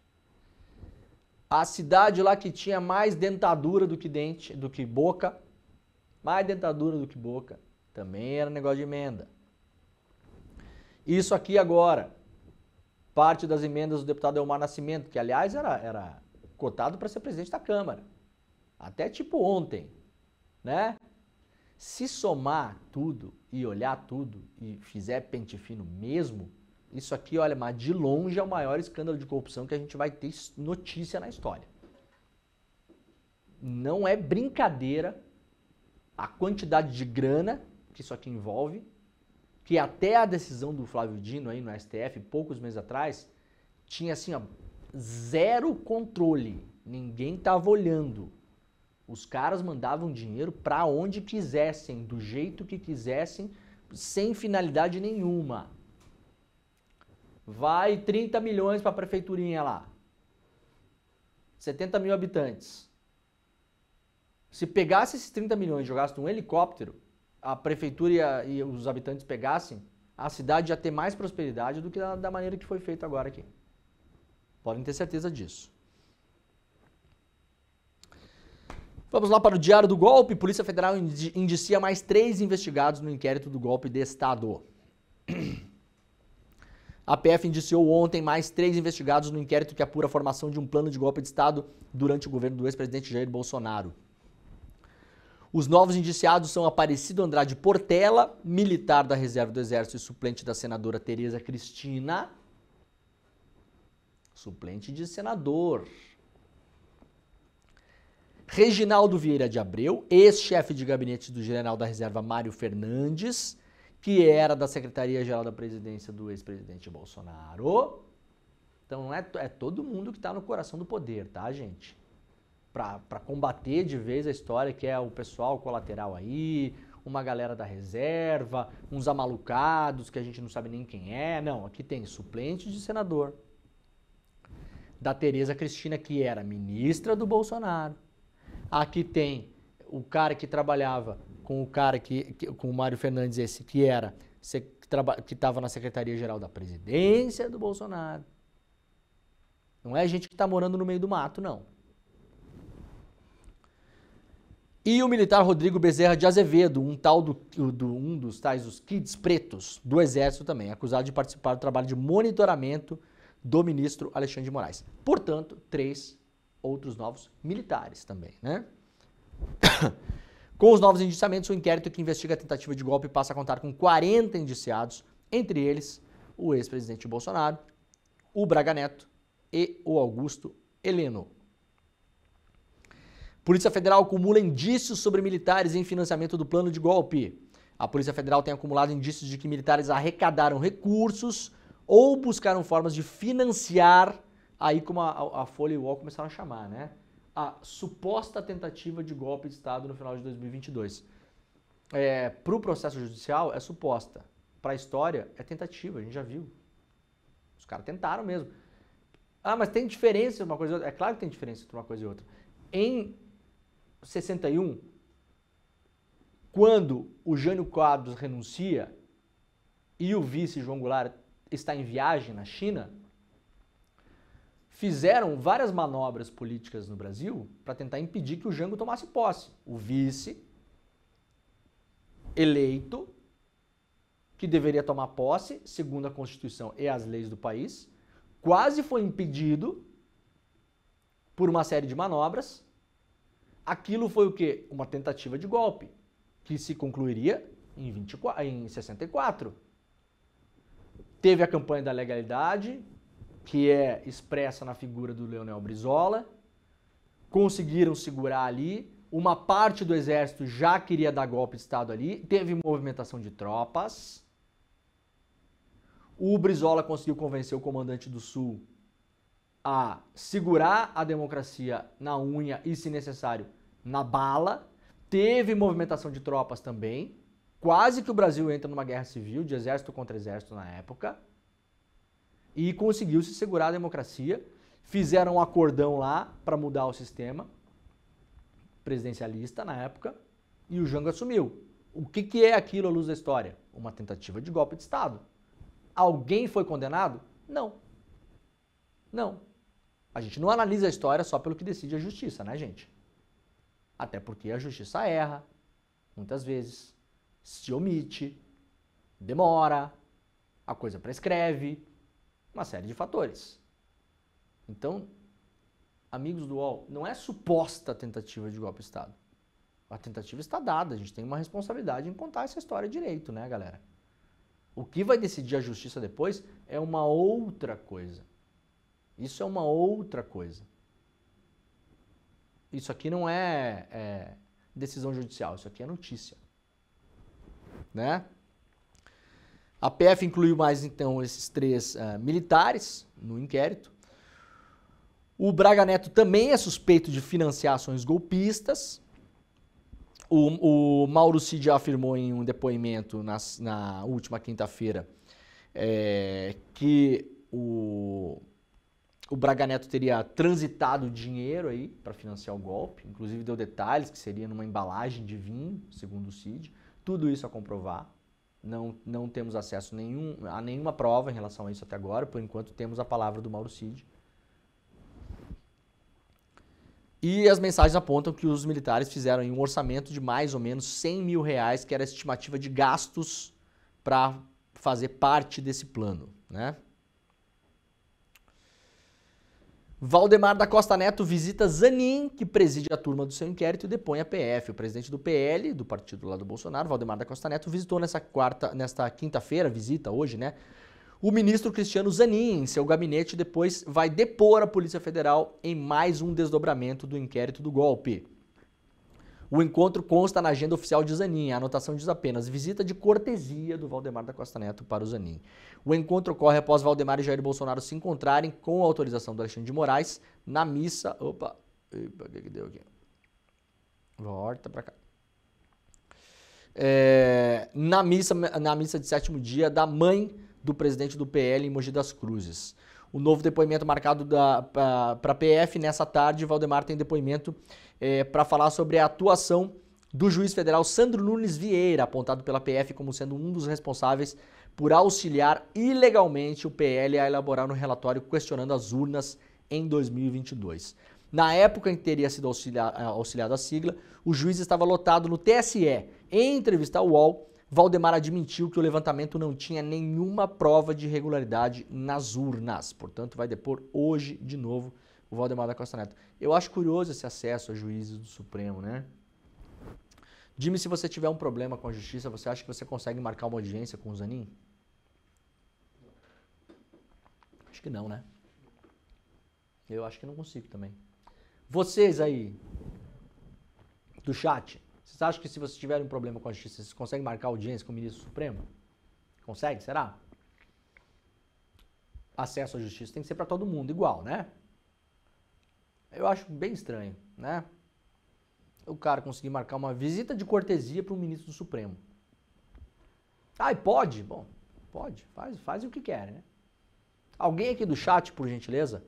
A cidade lá que tinha mais dentadura do que boca, mais dentadura do que boca, também era negócio de emenda. Isso aqui agora, parte das emendas do deputado Elmar Nascimento, que aliás era cotado para ser presidente da Câmara. Até tipo ontem, né? Se somar tudo e olhar tudo e fizer pente fino mesmo, isso aqui, olha, mas de longe é o maior escândalo de corrupção que a gente vai ter notícia na história. Não é brincadeira a quantidade de grana que isso aqui envolve, que até a decisão do Flávio Dino aí no STF, poucos meses atrás, tinha assim, ó, zero controle. Ninguém estava olhando. Os caras mandavam dinheiro para onde quisessem, do jeito que quisessem, sem finalidade nenhuma. Vai 30 milhões para a prefeiturinha lá. 70 mil habitantes. Se pegasse esses 30 milhões e jogasse num helicóptero, a prefeitura e os habitantes pegassem, a cidade ia ter mais prosperidade do que da maneira que foi feito agora aqui. Podem ter certeza disso. Vamos lá para o Diário do Golpe. Polícia Federal indicia mais 3 investigados no inquérito do golpe de Estado. A PF indiciou ontem mais 3 investigados no inquérito que apura a formação de um plano de golpe de Estado durante o governo do ex-presidente Jair Bolsonaro. Os novos indiciados são Aparecido Andrade Portela, militar da reserva do Exército e suplente da senadora Tereza Cristina. Suplente de senador. Reginaldo Vieira de Abreu, ex-chefe de gabinete do general da reserva Mário Fernandes, que era da Secretaria-Geral da Presidência do ex-presidente Bolsonaro. Então não é todo mundo que está no coração do poder, tá, gente? Para combater de vez a história que é o pessoal colateral aí, uma galera da reserva, uns amalucados que a gente não sabe nem quem é. Não, aqui tem suplente de senador da Tereza Cristina, que era ministra do Bolsonaro. Aqui tem o cara que trabalhava com o cara com o Mário Fernandes, esse que estava na Secretaria-Geral da Presidência do Bolsonaro. Não é gente que está morando no meio do mato, não. E o militar Rodrigo Bezerra de Azevedo, um dos tais os kids pretos do Exército também, acusado de participar do trabalho de monitoramento do ministro Alexandre de Moraes. Portanto, 3 outros novos militares também, né? Com os novos indiciamentos, o inquérito que investiga a tentativa de golpe passa a contar com 40 indiciados, entre eles o ex-presidente Bolsonaro, o Braga Neto e o Augusto Heleno. Polícia Federal acumula indícios sobre militares em financiamento do plano de golpe. A Polícia Federal tem acumulado indícios de que militares arrecadaram recursos ou buscaram formas de financiar, aí como a Folha e o UOL começaram a chamar, né? A suposta tentativa de golpe de Estado no final de 2022. Para o processo judicial é suposta. Para a história é tentativa, a gente já viu. Os caras tentaram mesmo. Ah, mas tem diferença entre uma coisa e outra? É claro que tem diferença entre uma coisa e outra. Em 61, quando o Jânio Quadros renuncia e o vice João Goulart está em viagem na China, fizeram várias manobras políticas no Brasil para tentar impedir que o Jango tomasse posse. O vice eleito, que deveria tomar posse, segundo a Constituição e as leis do país, quase foi impedido por uma série de manobras. Aquilo foi o quê? Uma tentativa de golpe, que se concluiria em 64. Teve a campanha da legalidade, que é expressa na figura do Leonel Brizola. Conseguiram segurar ali. Uma parte do exército já queria dar golpe de Estado ali. Teve movimentação de tropas. O Brizola conseguiu convencer o comandante do Sul a segurar a democracia na unha e, se necessário, na bala. Teve movimentação de tropas também. Quase que o Brasil entra numa guerra civil, de exército contra exército na época. E conseguiu se segurar a democracia. Fizeram um acordão lá para mudar o sistema presidencialista na época. E o Jango assumiu. O que é aquilo à luz da história? Uma tentativa de golpe de Estado. Alguém foi condenado? Não. Não. A gente não analisa a história só pelo que decide a justiça, né, gente? Até porque a justiça erra, muitas vezes, se omite, demora, a coisa prescreve, uma série de fatores. Então, amigos do UOL, não é suposta tentativa de golpe de Estado. A tentativa está dada, a gente tem uma responsabilidade em contar essa história direito, né, galera? O que vai decidir a justiça depois é uma outra coisa. Isso é uma outra coisa. Isso aqui não é decisão judicial, isso aqui é notícia. Né? A PF incluiu mais, então, esses 3 militares no inquérito. O Braga Neto também é suspeito de financiar ações golpistas. O Mauro Cid afirmou em um depoimento na última quinta-feira que o Braga Neto teria transitado dinheiro aí para financiar o golpe, inclusive deu detalhes que seria numa embalagem de vinho, segundo o Cid. Tudo isso a comprovar. Não temos acesso a nenhuma prova em relação a isso até agora, por enquanto temos a palavra do Mauro Cid. E as mensagens apontam que os militares fizeram um orçamento de mais ou menos R$100 mil, que era a estimativa de gastos para fazer parte desse plano, né? Valdemar da Costa Neto visita Zanin, que preside a turma do seu inquérito, e depõe a PF. O presidente do PL, do partido lá do Bolsonaro, Valdemar da Costa Neto, visitou nesta quinta-feira, visita hoje, né? O ministro Cristiano Zanin, em seu gabinete, depois vai depor a Polícia Federal em mais um desdobramento do inquérito do golpe. O encontro consta na agenda oficial de Zanin. A anotação diz apenas visita de cortesia do Valdemar da Costa Neto para o Zanin. O encontro ocorre após Valdemar e Jair Bolsonaro se encontrarem com a autorização do Alexandre de Moraes na missa... Opa, o que deu aqui? Volta para cá. Na missa de 7º dia da mãe do presidente do PL em Mogi das Cruzes. O novo depoimento marcado para a PF nessa tarde, Valdemar tem depoimento para falar sobre a atuação do juiz federal Sandro Nunes Vieira, apontado pela PF como sendo um dos responsáveis por auxiliar ilegalmente o PL a elaborar um relatório questionando as urnas em 2022. Na época em que teria sido auxiliado a sigla, o juiz estava lotado no TSE. Em entrevista ao UOL, Valdemar admitiu que o levantamento não tinha nenhuma prova de irregularidade nas urnas. Portanto, vai depor hoje de novo o Valdemar da Costa Neto. Eu acho curioso esse acesso a juízes do Supremo, né? Dime, se você tiver um problema com a justiça, você acha que você consegue marcar uma audiência com o Zanin? Acho que não, né? Eu acho que não consigo também. Vocês aí, do chat, vocês acham que se vocês tiverem um problema com a justiça, vocês conseguem marcar audiência com o ministro Supremo? Consegue? Será? Acesso à justiça tem que ser para todo mundo igual, né? Eu acho bem estranho, né? O cara conseguir marcar uma visita de cortesia para um ministro do Supremo. Ah, e pode? Bom, pode. Faz o que quer, né? Alguém aqui do chat, por gentileza?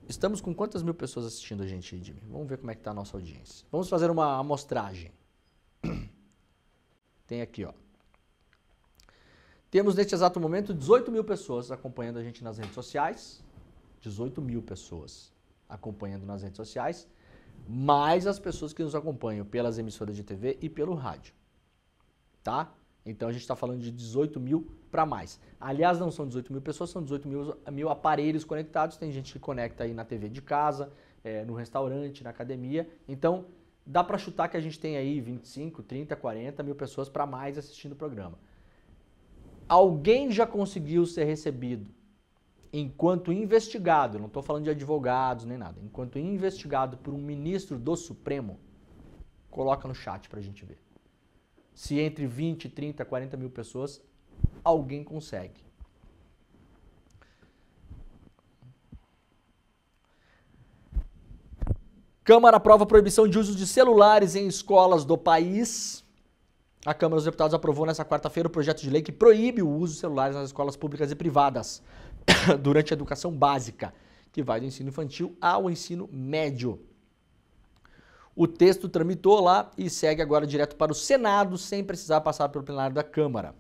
Estamos com quantas mil pessoas assistindo a gente, Jimmy? Vamos ver como é que tá a nossa audiência. Vamos fazer uma amostragem. Tem aqui, ó. Temos neste exato momento 18 mil pessoas acompanhando a gente nas redes sociais. 18 mil pessoas acompanhando nas redes sociais. Mais as pessoas que nos acompanham pelas emissoras de TV e pelo rádio. Tá? Então a gente está falando de 18 mil para mais. Aliás, não são 18 mil pessoas, são 18 mil aparelhos conectados. Tem gente que conecta aí na TV de casa, no restaurante, na academia. Então, dá para chutar que a gente tem aí 25, 30, 40 mil pessoas para mais assistindo o programa. Alguém já conseguiu ser recebido enquanto investigado, não estou falando de advogados nem nada, enquanto investigado por um ministro do Supremo? Coloca no chat para a gente ver. Se entre 20, 30, 40 mil pessoas, alguém consegue. Câmara aprova a proibição de uso de celulares em escolas do país. A Câmara dos Deputados aprovou nesta quarta-feira o projeto de lei que proíbe o uso de celulares nas escolas públicas e privadas durante a educação básica, que vai do ensino infantil ao ensino médio. O texto tramitou lá e segue agora direto para o Senado, sem precisar passar pelo plenário da Câmara.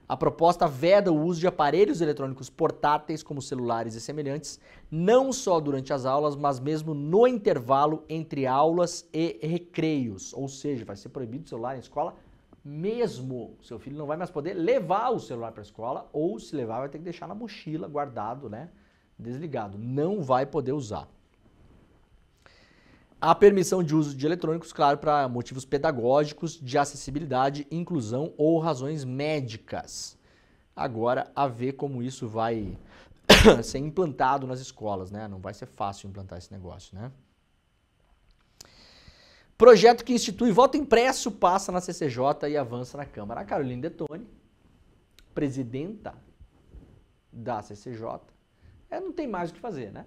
A proposta veda o uso de aparelhos eletrônicos portáteis, como celulares e semelhantes, não só durante as aulas, mas mesmo no intervalo entre aulas e recreios. Ou seja, vai ser proibido o celular em escola mesmo. Seu filho não vai mais poder levar o celular para a escola, ou se levar vai ter que deixar na mochila, guardado, né? Desligado. Não vai poder usar. A permissão de uso de eletrônicos, claro, para motivos pedagógicos, de acessibilidade, inclusão ou razões médicas. Agora, a ver como isso vai ser implantado nas escolas, né? Não vai ser fácil implantar esse negócio, né? Projeto que institui voto impresso passa na CCJ e avança na Câmara. A Caroline Detoni, presidenta da CCJ, não tem mais o que fazer, né?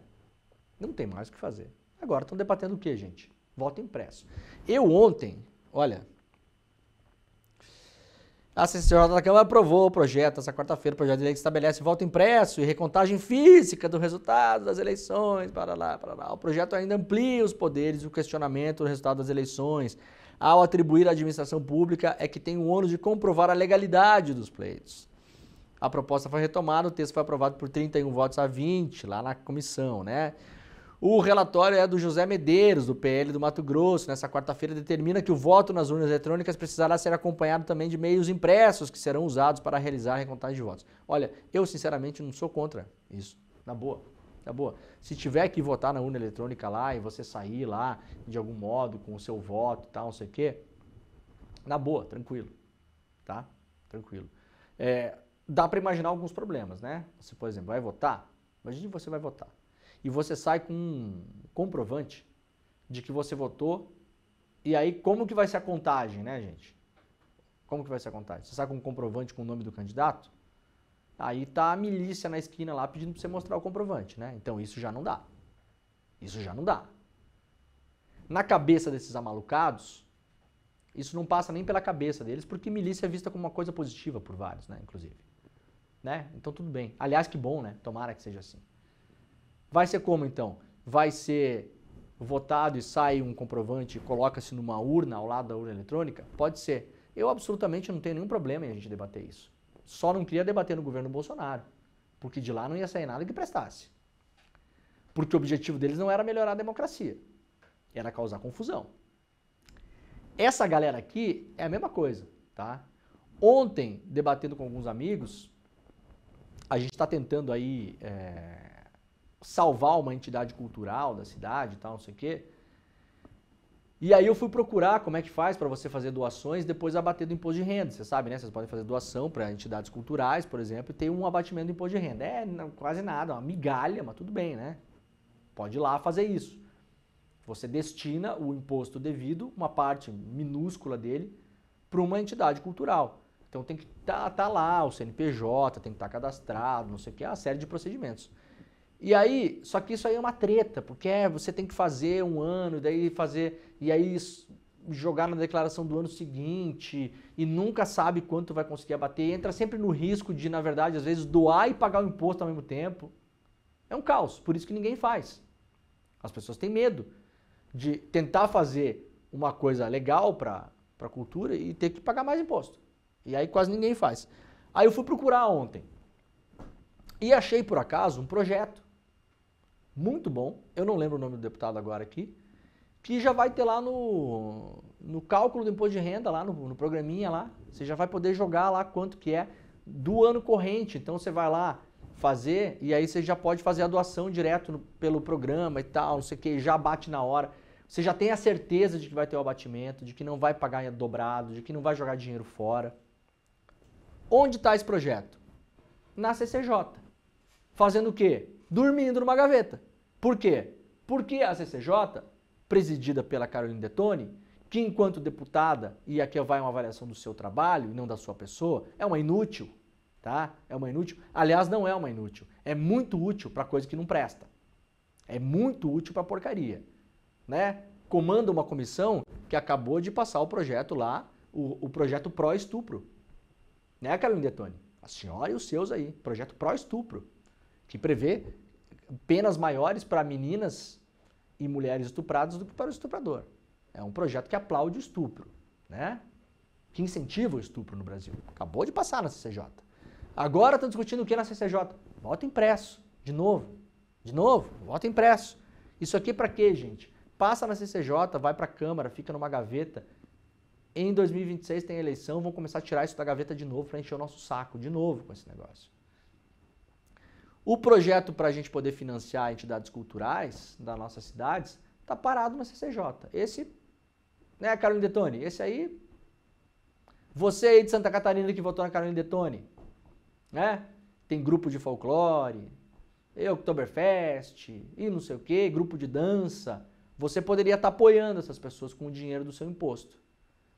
Não tem mais o que fazer. Agora estão debatendo o que, gente? Voto impresso. Eu ontem, olha, a CCJ da Câmara aprovou o projeto, essa quarta-feira, o projeto de lei que estabelece voto impresso e recontagem física do resultado das eleições, para lá. O projeto ainda amplia os poderes e o questionamento do resultado das eleições, ao atribuir à administração pública que tem o ônus de comprovar a legalidade dos pleitos. A proposta foi retomada, o texto foi aprovado por 31 votos a 20 lá na comissão, né? O relatório é do José Medeiros, do PL do Mato Grosso. Nessa quarta-feira determina que o voto nas urnas eletrônicas precisará ser acompanhado também de meios impressos que serão usados para realizar a recontagem de votos. Olha, eu sinceramente não sou contra isso. Na boa, na boa. Se tiver que votar na urna eletrônica lá e você sair lá de algum modo com o seu voto e tal, não sei o quê, na boa, tranquilo, tá? Tranquilo. Dá para imaginar alguns problemas, né? Você, por exemplo, vai votar, imagine que você vai votar. E você sai com um comprovante de que você votou, e aí como que vai ser a contagem, né, gente? Como que vai ser a contagem? Você sai com um comprovante com o nome do candidato, aí tá a milícia na esquina lá pedindo para você mostrar o comprovante, né? Então isso já não dá. Isso já não dá. Na cabeça desses amalucados, isso não passa nem pela cabeça deles, porque milícia é vista como uma coisa positiva por vários, né, inclusive. Né? Então tudo bem. Aliás, que bom, né? Tomara que seja assim. Vai ser como, então? Vai ser votado e sai um comprovante e coloca-se numa urna ao lado da urna eletrônica? Pode ser. Eu absolutamente não tenho nenhum problema em a gente debater isso. Só não queria debater no governo Bolsonaro, porque de lá não ia sair nada que prestasse. Porque o objetivo deles não era melhorar a democracia, era causar confusão. Essa galera aqui é a mesma coisa, tá? Ontem, debatendo com alguns amigos, a gente está tentando aí salvar uma entidade cultural da cidade e tal, não sei o quê. E aí eu fui procurar como é que faz para você fazer doações depois abater do imposto de renda. Você sabe, né? Vocês podem fazer doação para entidades culturais, por exemplo, e ter um abatimento do imposto de renda. Quase nada, uma migalha, mas tudo bem, né? Pode ir lá fazer isso. Você destina o imposto devido, uma parte minúscula dele, para uma entidade cultural. Então tem que estar lá, o CNPJ tem que estar cadastrado, não sei o que, uma série de procedimentos. E aí, só que isso aí é uma treta, porque você tem que fazer um ano, e aí jogar na declaração do ano seguinte, e nunca sabe quanto vai conseguir abater, e entra sempre no risco de, na verdade, às vezes doar e pagar o imposto ao mesmo tempo. É um caos, por isso que ninguém faz. As pessoas têm medo de tentar fazer uma coisa legal para a cultura e ter que pagar mais imposto. E aí quase ninguém faz. Aí eu fui procurar ontem e achei por acaso um projeto muito bom, eu não lembro o nome do deputado agora aqui, que já vai ter lá no cálculo do imposto de renda, lá no programinha lá, você já vai poder jogar lá quanto que é do ano corrente. Então você vai lá fazer e aí você já pode fazer a doação direto pelo programa e tal, não sei o que, já bate na hora. Você já tem a certeza de que vai ter o abatimento, de que não vai pagar dobrado, de que não vai jogar dinheiro fora. Onde está esse projeto? Na CCJ. Fazendo o quê? Dormindo numa gaveta. Por quê? Porque a CCJ, presidida pela Caroline Detoni, que enquanto deputada, e aqui vai uma avaliação do seu trabalho e não da sua pessoa, é uma inútil, tá? É uma inútil. Aliás, não é uma inútil. É muito útil para coisa que não presta. É muito útil para porcaria, né? Comanda uma comissão que acabou de passar o projeto lá, o projeto pró-estupro. Né, Caroline Detoni? A senhora e os seus aí, projeto pró-estupro, que prevê penas maiores para meninas e mulheres estupradas do que para o estuprador. É um projeto que aplaude o estupro, né? Que incentiva o estupro no Brasil. Acabou de passar na CCJ. Agora estão discutindo o que na CCJ? Voto impresso, de novo, voto impresso. Isso aqui para quê, gente? Passa na CCJ, vai para a Câmara, fica numa gaveta. Em 2026 tem eleição, vão começar a tirar isso da gaveta de novo para encher o nosso saco de novo com esse negócio. O projeto para a gente poder financiar entidades culturais das nossas cidades está parado na CCJ. Esse, né, Caroline Detoni? Esse aí, você aí de Santa Catarina que votou na Caroline Detoni, né? Tem grupo de folclore, Oktoberfest e não sei o que, grupo de dança. Você poderia estar apoiando essas pessoas com o dinheiro do seu imposto.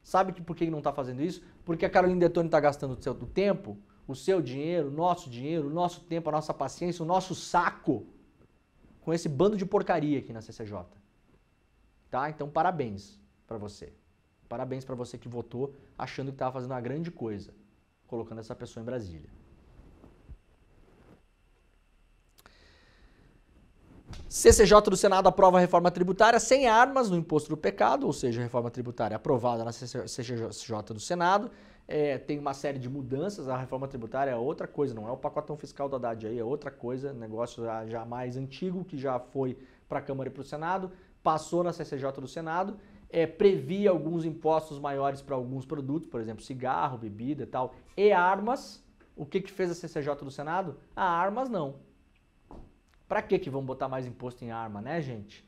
Sabe por que não está fazendo isso? Porque a Caroline Detoni está gastando o tempo, o seu dinheiro, o nosso tempo, a nossa paciência, o nosso saco com esse bando de porcaria aqui na CCJ. Tá? Então, parabéns para você. Parabéns para você que votou achando que estava fazendo uma grande coisa, colocando essa pessoa em Brasília. CCJ do Senado aprova a reforma tributária sem armas no imposto do pecado, ou seja, a reforma tributária aprovada na CCJ do Senado. Tem uma série de mudanças, a reforma tributária é outra coisa, não é o pacotão fiscal do Haddad aí, é outra coisa, negócio já mais antigo, que já foi para a Câmara e para o Senado, passou na CCJ do Senado, previa alguns impostos maiores para alguns produtos, por exemplo, cigarro, bebida e tal, e armas. O que fez a CCJ do Senado? Armas não. Pra que vamos botar mais imposto em arma, né, gente?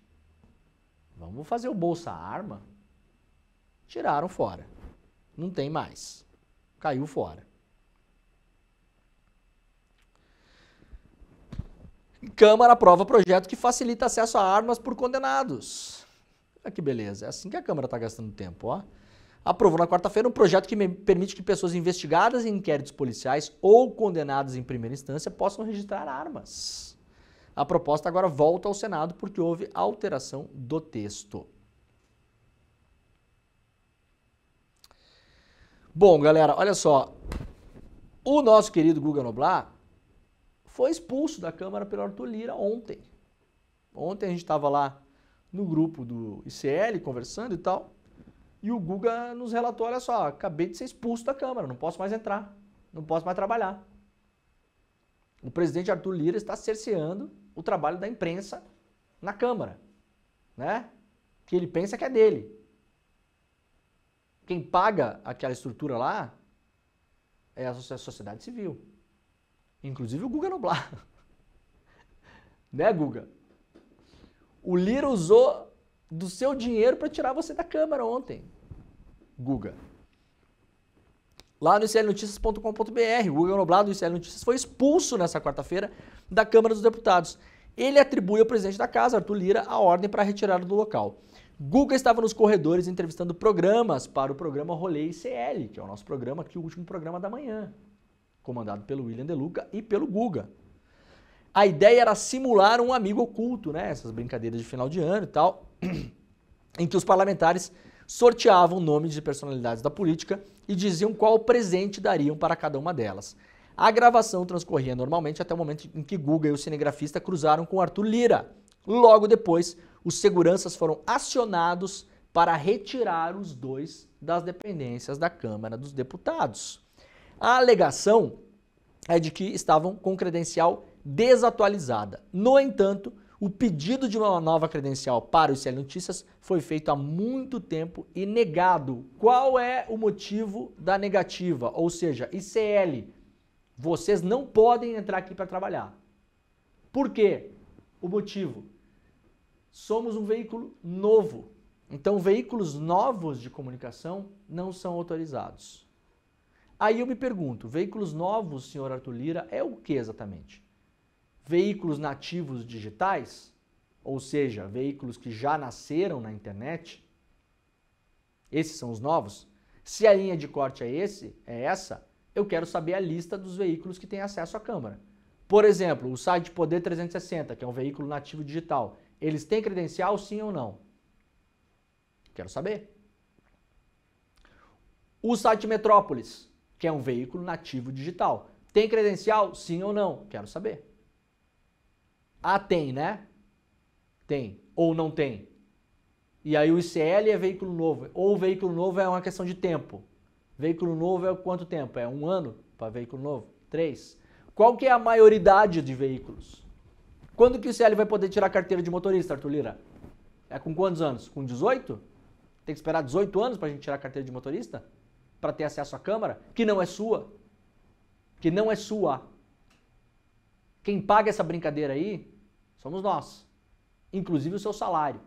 Vamos fazer o Bolsa Arma? Tiraram fora. Não tem mais. Caiu fora. Câmara aprova projeto que facilita acesso a armas por condenados. Olha que beleza. É assim que a Câmara está gastando tempo, ó. Aprovou na quarta-feira um projeto que permite que pessoas investigadas em inquéritos policiais ou condenadas em primeira instância possam registrar armas. A proposta agora volta ao Senado porque houve alteração do texto. Bom, galera, olha só. O nosso querido Guga Noblar foi expulso da Câmara pelo Arthur Lira ontem. Ontem a gente estava lá no grupo do ICL conversando e tal, e o Guga nos relatou, olha só, acabei de ser expulso da Câmara, não posso mais entrar, não posso mais trabalhar. O presidente Arthur Lira está cerceando o trabalho da imprensa na Câmara, né? Que ele pensa que é dele. Quem paga aquela estrutura lá é a sociedade civil. Inclusive o Guga Noblar. Né, Guga? O Lira usou do seu dinheiro para tirar você da Câmara ontem, Guga. Lá no iclnoticias.com.br, o Guga Noblat do ICL Notícias foi expulso nessa quarta-feira da Câmara dos Deputados. Ele atribui ao presidente da casa, Arthur Lira, a ordem para a retirada do local. Guga estava nos corredores entrevistando programas para o programa Rolê ICL, que é o nosso programa aqui, o último programa da manhã, comandado pelo William De Luca e pelo Guga. A ideia era simular um amigo oculto, né? Essas brincadeiras de final de ano e tal, em que os parlamentares sorteavam nomes de personalidades da política e diziam qual presente dariam para cada uma delas. A gravação transcorria normalmente até o momento em que Guga e o cinegrafista cruzaram com Arthur Lira. Logo depois, os seguranças foram acionados para retirar os dois das dependências da Câmara dos Deputados. A alegação é de que estavam com credencial desatualizada. No entanto, o pedido de uma nova credencial para o ICL Notícias foi feito há muito tempo e negado. Qual é o motivo da negativa? Ou seja, ICL, vocês não podem entrar aqui para trabalhar. Por quê? O motivo: somos um veículo novo. Então, veículos novos de comunicação não são autorizados. Aí eu me pergunto, veículos novos, senhor Arthur Lira, é o que exatamente? Veículos nativos digitais, ou seja, veículos que já nasceram na internet? Esses são os novos? Se a linha de corte é essa, eu quero saber a lista dos veículos que têm acesso à Câmara. Por exemplo, o site Poder 360, que é um veículo nativo digital, eles têm credencial, sim ou não? Quero saber. O site Metrópolis, que é um veículo nativo digital, tem credencial, sim ou não? Quero saber. Ah, tem, né? Tem. Ou não tem. E aí o ICL é veículo novo. Ou veículo novo é uma questão de tempo. Veículo novo é quanto tempo? É 1 ano para veículo novo? 3. Qual que é a maioridade de veículos? Quando que o ICL vai poder tirar a carteira de motorista, Arthur Lira? É com quantos anos? Com 18? Tem que esperar 18 anos para a gente tirar a carteira de motorista? Para ter acesso à Câmara? Que não é sua. Que não é sua. Quem paga essa brincadeira aí somos nós. Inclusive o seu salário.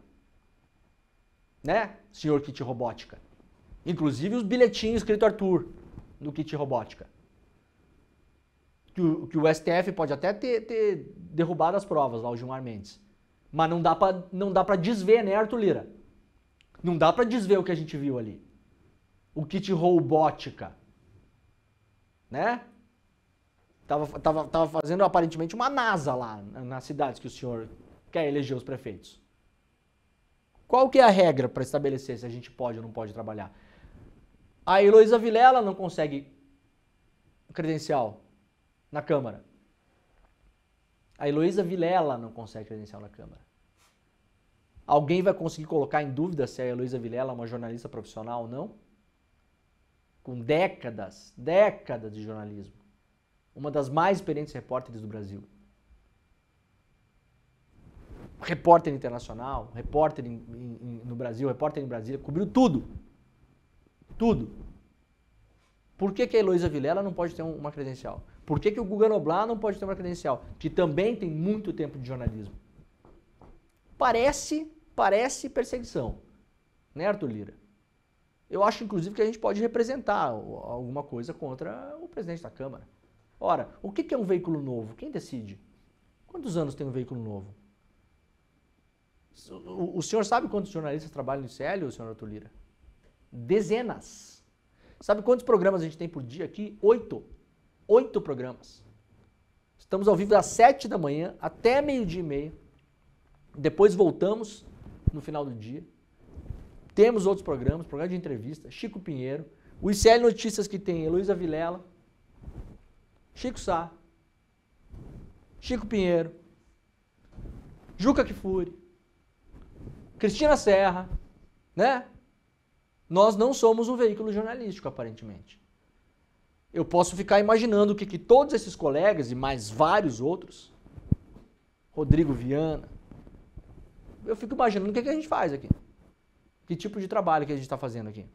Né, senhor Kit Robótica? Inclusive os bilhetinhos escrito Arthur no Kit Robótica. Que o STF pode até ter derrubado as provas lá, o Gilmar Mendes. Mas não dá pra desver, né, Arthur Lira? Não dá pra desver o que a gente viu ali. O Kit Robótica. Né? Tava fazendo aparentemente uma NASA lá nas cidades que o senhor quer eleger os prefeitos. Qual que é a regra para estabelecer se a gente pode ou não pode trabalhar? A Heloísa Vilela não consegue credencial na Câmara. A Heloísa Vilela não consegue credencial na Câmara. Alguém vai conseguir colocar em dúvida se a Heloísa Vilela é uma jornalista profissional ou não? Com décadas de jornalismo. Uma das mais experientes repórteres do Brasil. Repórter internacional, repórter no Brasil, repórter em Brasília, cobriu tudo. Tudo. Por que a Heloísa Vilela não pode ter uma credencial? Por que o Guga Noblat não pode ter uma credencial? Que também tem muito tempo de jornalismo. Parece perseguição, né, Arthur Lira? Eu acho, inclusive, que a gente pode representar alguma coisa contra o presidente da Câmara. Ora, o que é um veículo novo? Quem decide? Quantos anos tem um veículo novo? O senhor sabe quantos jornalistas trabalham no ICL, senhor Arthur Lira? Dezenas. Sabe quantos programas a gente tem por dia aqui? 8. 8 programas. Estamos ao vivo das 7 da manhã até meio-dia e meio. Depois voltamos no final do dia. Temos outros programas, programa de entrevista, Chico Pinheiro, o ICL Notícias que tem Heloísa Vilela, Chico Sá, Chico Pinheiro, Juca Kfouri, Cristina Serra, né? Nós não somos um veículo jornalístico, aparentemente. Eu posso ficar imaginando o que todos esses colegas e mais vários outros, Rodrigo Viana, eu fico imaginando o que a gente faz aqui. Que tipo de trabalho que a gente está fazendo aqui.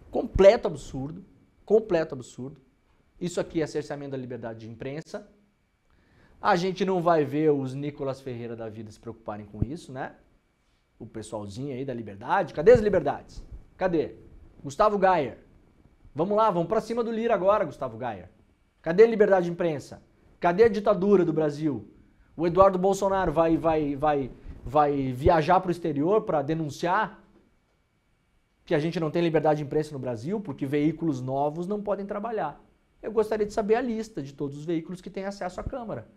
Completo absurdo. Completo absurdo. Isso aqui é cerceamento da liberdade de imprensa. A gente não vai ver os Nicolas Ferreira da vida se preocuparem com isso, né? o pessoalzinho aí da Liberdade. Cadê as Liberdades? Cadê? Gustavo Gayer. Vamos lá, vamos pra cima do Lira agora, Gustavo Gayer. Cadê a liberdade de imprensa? Cadê a ditadura do Brasil? O Eduardo Bolsonaro vai viajar pro exterior para denunciar que a gente não tem liberdade de imprensa no Brasil porque veículos novos não podem trabalhar. Eu gostaria de saber a lista de todos os veículos que têm acesso à Câmara,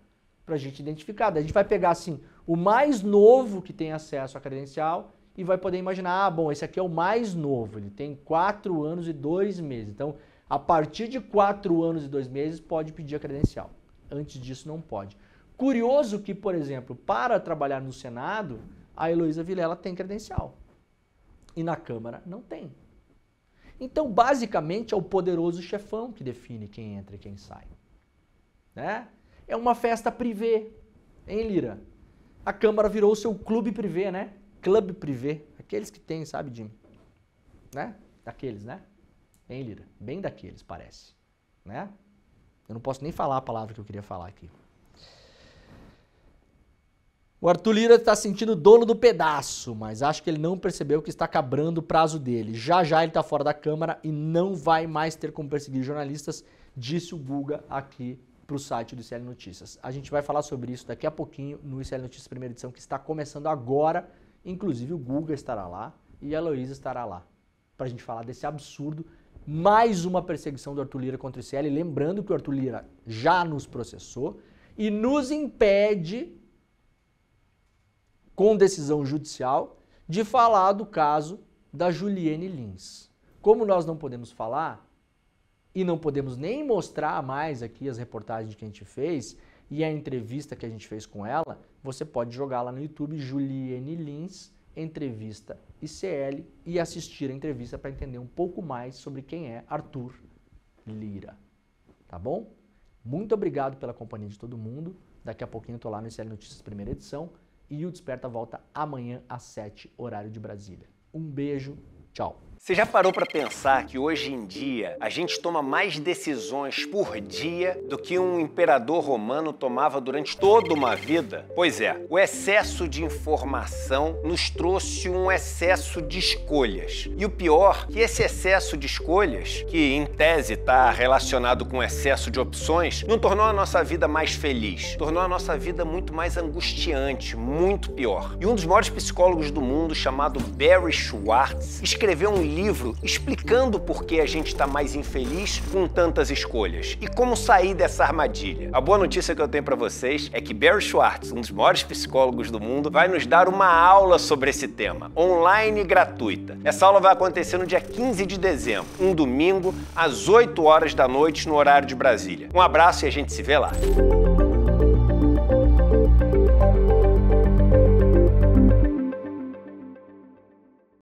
para a gente identificar. Daí a gente vai pegar assim o mais novo que tem acesso à credencial e vai poder imaginar, ah, bom, esse aqui é o mais novo, ele tem 4 anos e 2 meses. Então, a partir de 4 anos e 2 meses pode pedir a credencial. Antes disso não pode. Curioso que, por exemplo, para trabalhar no Senado, a Heloísa Vilela tem credencial. E na Câmara não tem. Então, basicamente, é o poderoso chefão que define quem entra e quem sai. Né? É uma festa privê, hein, Lira? A Câmara virou o seu clube privê, né? Clube privê. Aqueles que tem, sabe, Jimmy? Né? Daqueles, né? Hein, Lira? Bem daqueles, parece. Né? Eu não posso nem falar a palavra que eu queria falar aqui. O Arthur Lira está sentindo dono do pedaço, mas acho que ele não percebeu que está acabando o prazo dele. Já já ele está fora da Câmara e não vai mais ter como perseguir jornalistas, disse o Guga aqui para o site do ICL Notícias. A gente vai falar sobre isso daqui a pouquinho no ICL Notícias primeira edição, que está começando agora. Inclusive o Guga estará lá e a Heloísa estará lá para a gente falar desse absurdo. Mais uma perseguição do Arthur Lira contra o ICL. Lembrando que o Arthur Lira já nos processou e nos impede, com decisão judicial, de falar do caso da Juliane Lins. Como nós não podemos falar e não podemos nem mostrar mais aqui as reportagens que a gente fez e a entrevista que a gente fez com ela, você pode jogar lá no YouTube Juliane Lins, entrevista ICL e assistir a entrevista para entender um pouco mais sobre quem é Arthur Lira. Tá bom? Muito obrigado pela companhia de todo mundo. Daqui a pouquinho eu tô lá no ICL Notícias primeira edição. E o Desperta volta amanhã às 7, horário de Brasília. Um beijo, tchau. Você já parou para pensar que hoje em dia a gente toma mais decisões por dia do que um imperador romano tomava durante toda uma vida? Pois é, o excesso de informação nos trouxe um excesso de escolhas. E o pior, que esse excesso de escolhas, que em tese está relacionado com excesso de opções, não tornou a nossa vida mais feliz, tornou a nossa vida muito mais angustiante, muito pior. E um dos maiores psicólogos do mundo, chamado Barry Schwartz, escreveu um livro explicando por que a gente está mais infeliz com tantas escolhas e como sair dessa armadilha. A boa notícia que eu tenho para vocês é que Barry Schwartz, um dos maiores psicólogos do mundo, vai nos dar uma aula sobre esse tema, online e gratuita. Essa aula vai acontecer no dia 15 de dezembro, um domingo, às 8 horas da noite, no horário de Brasília. Um abraço e a gente se vê lá.